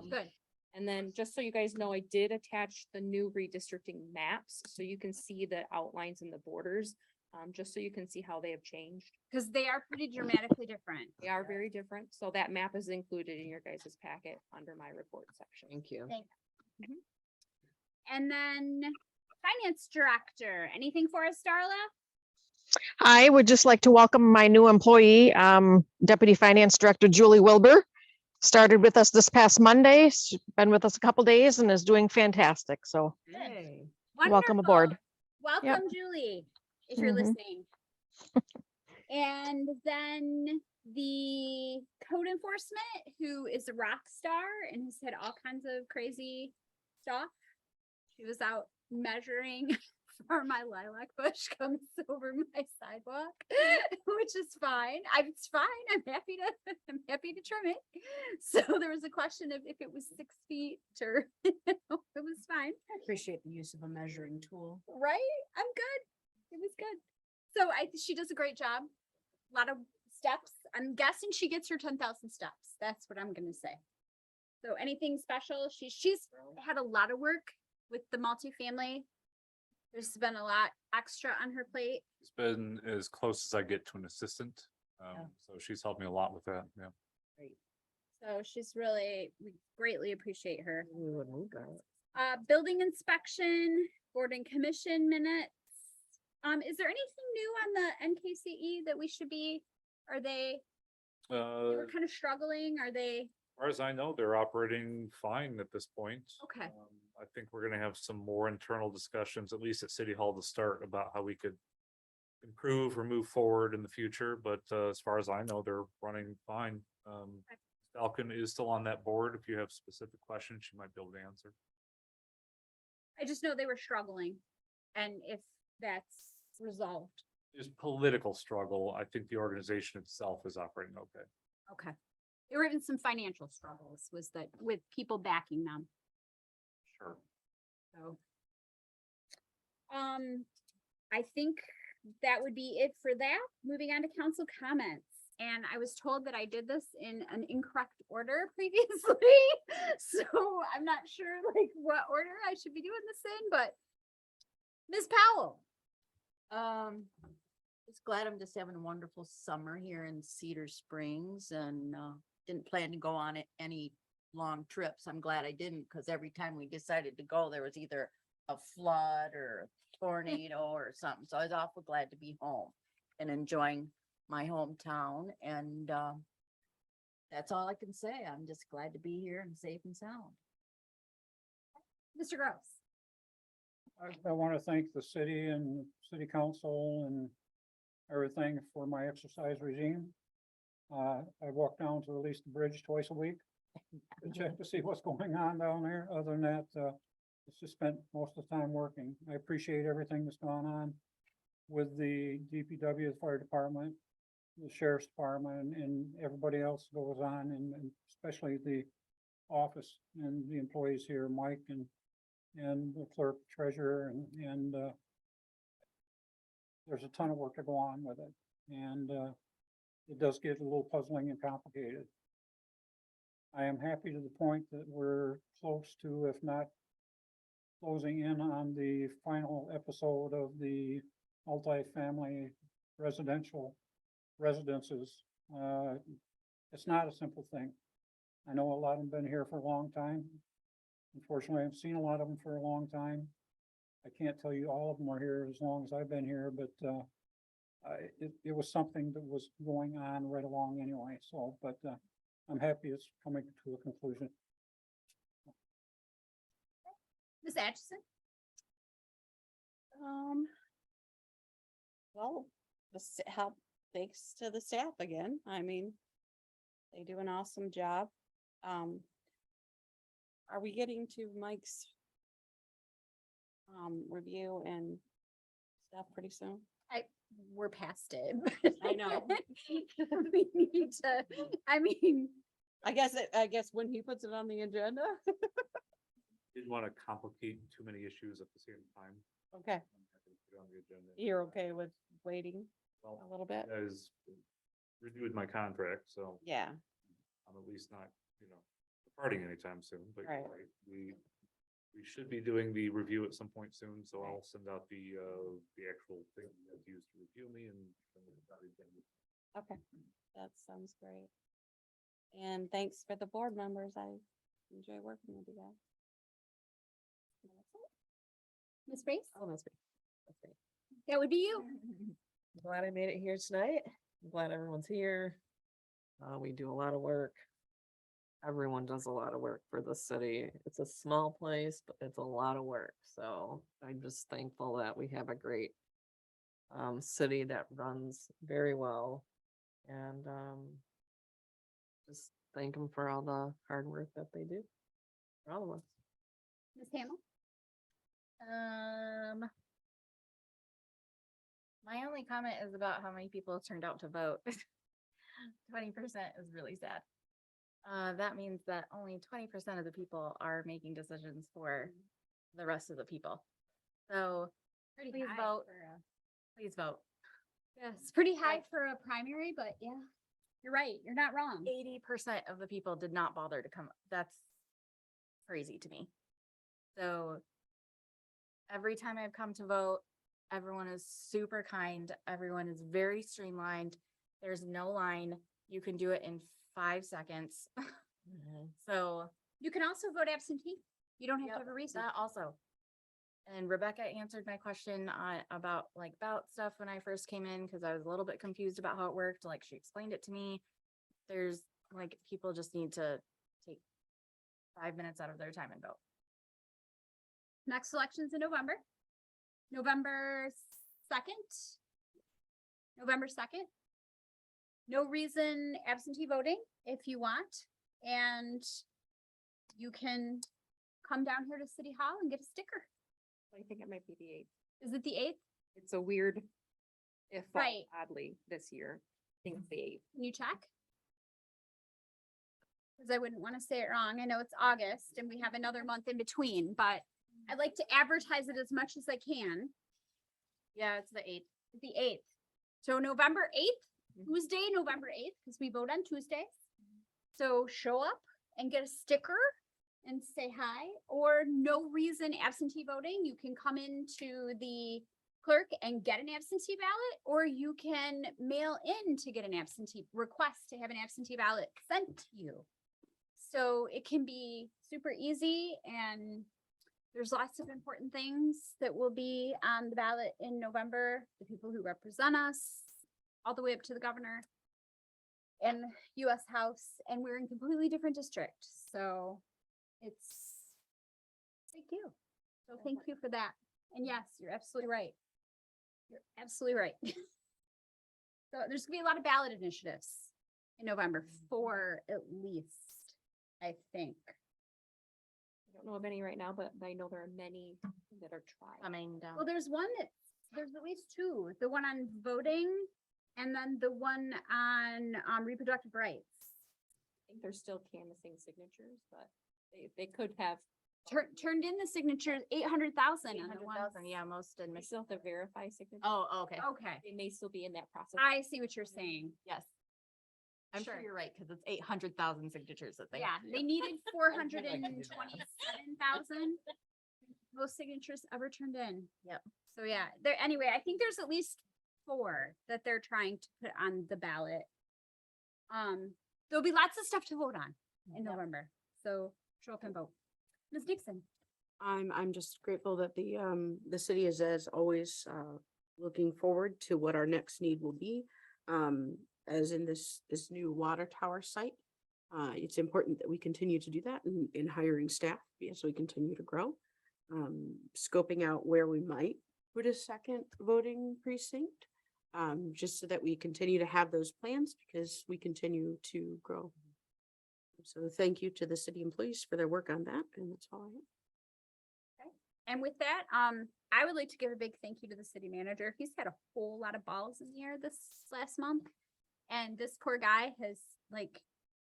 Good. And then just so you guys know, I did attach the new redistricting maps, so you can see the outlines and the borders, just so you can see how they have changed. Because they are pretty dramatically different. They are very different. So that map is included in your guys' packet under my report section. Thank you. And then Finance Director, anything for us, Darla? I would just like to welcome my new employee, Deputy Finance Director Julie Wilbur. Started with us this past Monday. She's been with us a couple days and is doing fantastic. So Yay. welcome aboard. Welcome, Julie, if you're Mhm. listening. And then the code enforcement, who is a rock star and has had all kinds of crazy stuff. She was out measuring for my lilac bush comes over my sidewalk, which is fine. It's fine. I'm happy to trim it. So there was a question of if it was 6 feet or it was fine. I appreciate the use of a measuring tool. Right? I'm good. It was good. So she does a great job. A lot of steps. I'm guessing she gets her 10,000 steps. That's what I'm gonna say. So anything special? She's had a lot of work with the multifamily. There's been a lot extra on her plate. It's been as close as I get to an assistant. So she's helped me a lot with that, yeah. Great. So she's really, we greatly appreciate her. We would move that. Building inspection, board and commission minutes. Is there anything new on the NKCE that we should be, they were kind of struggling, are they? As far as I know, they're operating fine at this point. Okay. I think we're gonna have some more internal discussions, at least at City Hall to start, about how we could improve or move forward in the future, but as far as I know, they're running fine. Falcon is still on that board. If you have specific questions, she might be able to answer. I just know they were struggling, and if that's resolved. There's political struggle. I think the organization itself is operating okay. Okay. There were even some financial struggles, was that with people backing them, Sure. so. I think that would be it for that. Moving on to council comments. And I was told that I did this in an incorrect order previously. So I'm not sure like what order I should be doing this in, but Ms. Powell. Just glad I'm just having a wonderful summer here in Cedar Springs and didn't plan to go on any long trips. I'm glad I didn't, because every time we decided to go, there was either a flood or a tornado or something. So I was awful glad to be home and enjoying my hometown. And that's all I can say. I'm just glad to be here and safe and sound. Mr. Gross. I want to thank the city and city council and everything for my exercise regime. I walk down to at least the bridge twice a week to check to see what's going on down there. Other than that, it's just spent most of the time working. I appreciate everything that's gone on with the DPW, the fire department, the sheriff's department, and everybody else goes on, and especially the office and the employees here, Mike and the clerk, treasurer, and there's a ton of work to go on with it. And it does get a little puzzling and complicated. I am happy to the point that we're close to, if not closing in on the final episode of the multifamily residential residences. It's not a simple thing. I know a lot of them been here for a long time. Unfortunately, I've seen a lot of them for a long time. I can't tell you all of them are here as long as I've been here, but it was something that was going on right along anyway. So, but I'm happy it's coming to a conclusion. Ms. Atchison. Well, help, thanks to the staff again. I mean, they do an awesome job. Are we getting to Mike's review and stuff pretty soon? We're past it. I know. We need to, I mean. I guess when he puts it on the agenda. Didn't want to complicate too many issues at the same time. Okay, Put it on the agenda. you're okay with waiting Well, a little bit? you guys renewed my contract, so Yeah, I'm at least not, departing anytime soon, but you're Right. right. We should be doing the review at some point soon, so I'll send out the actual thing that's used to review me and. okay, that sounds great. And thanks for the board members. I enjoy working with you guys. Ms. Race, Oh, that's great. That's great. that would be you. Glad I made it here tonight. I'm glad everyone's here. We do a lot of work. Everyone does a lot of work for the city. It's a small place, but it's a lot of work. So I'm just thankful that we have a great city that runs very well. And just thank them for all the hard work that they do. For all of us. Ms. Hamel. My only comment is about how many people turned out to vote. 20% is really sad. That means that only 20% of the people are making decisions for the rest of the people. So please vote. Please vote. Yeah, it's pretty high for a primary, but yeah, you're right. You're not wrong. 80% of the people did not bother to come. That's crazy to me. So every time I've come to vote, everyone is super kind. Everyone is very streamlined. There's no line. You can do it in 5 seconds. So You can also vote absentee. You don't have to Yep, have a reason. that also. And Rebecca answered my question about like ballot stuff when I first came in, because I was a little bit confused about how it worked. Like she explained it to me. There's like, people just need to take 5 minutes out of their time and vote. Next election's in November. November 2nd. November 2nd. No reason absentee voting if you want, and you can come down here to City Hall and get a sticker. I think it might be the 8th. Is it the 8th? It's a weird, if Right. oddly this year. I think it's the 8th. Can you check? Because I wouldn't want to say it wrong. I know it's August and we have another month in between, but I'd like to advertise it as much as I can. Yeah, it's the 8th. The 8th. So November 8th, Tuesday, November 8th, because we vote on Tuesdays. So show up and get a sticker and say hi, or no reason absentee voting. You can come into the clerk and get an absentee ballot, or you can mail in to get an absentee request to have an absentee ballot sent to you. So it can be super easy, and there's lots of important things that will be on the ballot in November. The people who represent us, all the way up to the governor and US House, and we're in completely different districts. So it's a big deal. So thank you for that. And yes, you're absolutely right. You're absolutely right. So there's gonna be a lot of ballot initiatives in November, 4 at least, I think. I don't know of any right now, but I know there are many that are trying. Coming down. Well, there's there's at least 2, the one on voting and then the one on reproductive rights. I think they're still canvassing signatures, but they could have. Turned in the signatures, 800,000 on the ones. 800,000, yeah, most They admit. still have to verify signatures. Oh, okay. Okay, They may still be in that process. I see what you're saying. Yes. I'm sure Sure. you're right, because it's 800,000 signatures that they. Yeah, have to do. they needed 427,000. Most signatures ever turned in. Yep. So yeah, there, anyway, I think there's at least 4 that they're trying to put on the ballot. There'll be lots of stuff to vote on in November, so show up and vote. Ms. Dixon. I'm just grateful that the city is as always, looking forward to what our next need will be. As in this new water tower site. It's important that we continue to do that in hiring staff as we continue to grow. Scoping out where we might put a second voting precinct. Just so that we continue to have those plans because we continue to grow. So thank you to the city employees for their work on that, and that's all I have. And with that, I would like to give a big thank you to the city manager. He's had a whole lot of balls in the air this last month. And this poor guy has, like,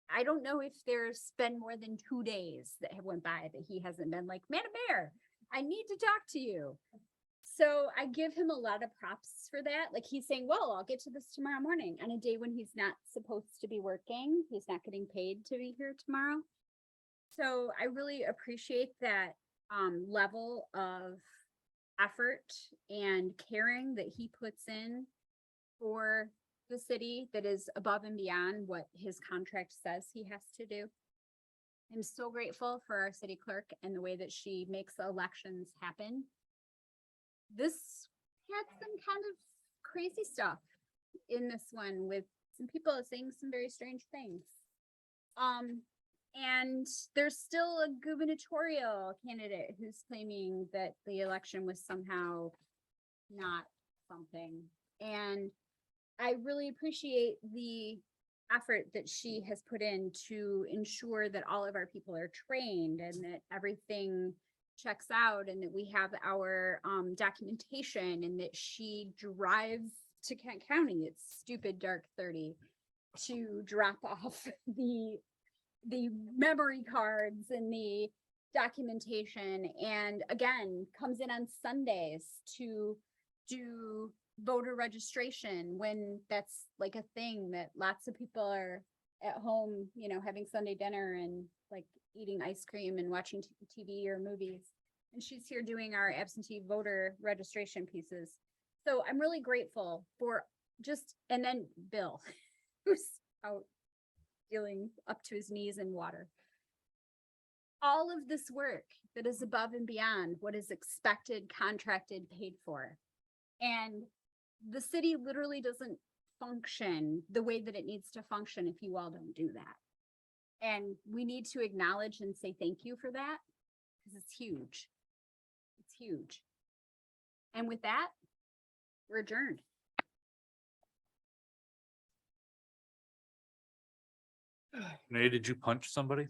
I don't know if there's been more than 2 days that have went by that he hasn't been like, Madam Mayor, I need to talk to you. So I give him a lot of props for that. Like, he's saying, well, I'll get to this tomorrow morning on a day when he's not supposed to be working. He's not getting paid to be here tomorrow. So I really appreciate that level of effort and caring that he puts in for the city that is above and beyond what his contract says he has to do. I'm so grateful for our city clerk and the way that she makes elections happen. This had some kind of crazy stuff in this one with some people saying some very strange things. And there's still a gubernatorial candidate who's claiming that the election was somehow not something. And I really appreciate the effort that she has put in to ensure that all of our people are trained and that everything checks out and that we have our documentation and that she drives to Kent County, it's stupid dark 30, to drop off the memory cards and the documentation, and again, comes in on Sundays to do voter registration when that's like a thing that lots of people are at home, you know, having Sunday dinner and like eating ice cream and watching TV or movies. And she's here doing our absentee voter registration pieces. So I'm really grateful for just, and then Bill, who's out feeling up to his knees in water. All of this work that is above and beyond what is expected, contracted, paid for. And the city literally doesn't function the way that it needs to function if you all don't do that. And we need to acknowledge and say thank you for that, because it's huge. It's huge. And with that, we're adjourned. Nate, did you punch somebody?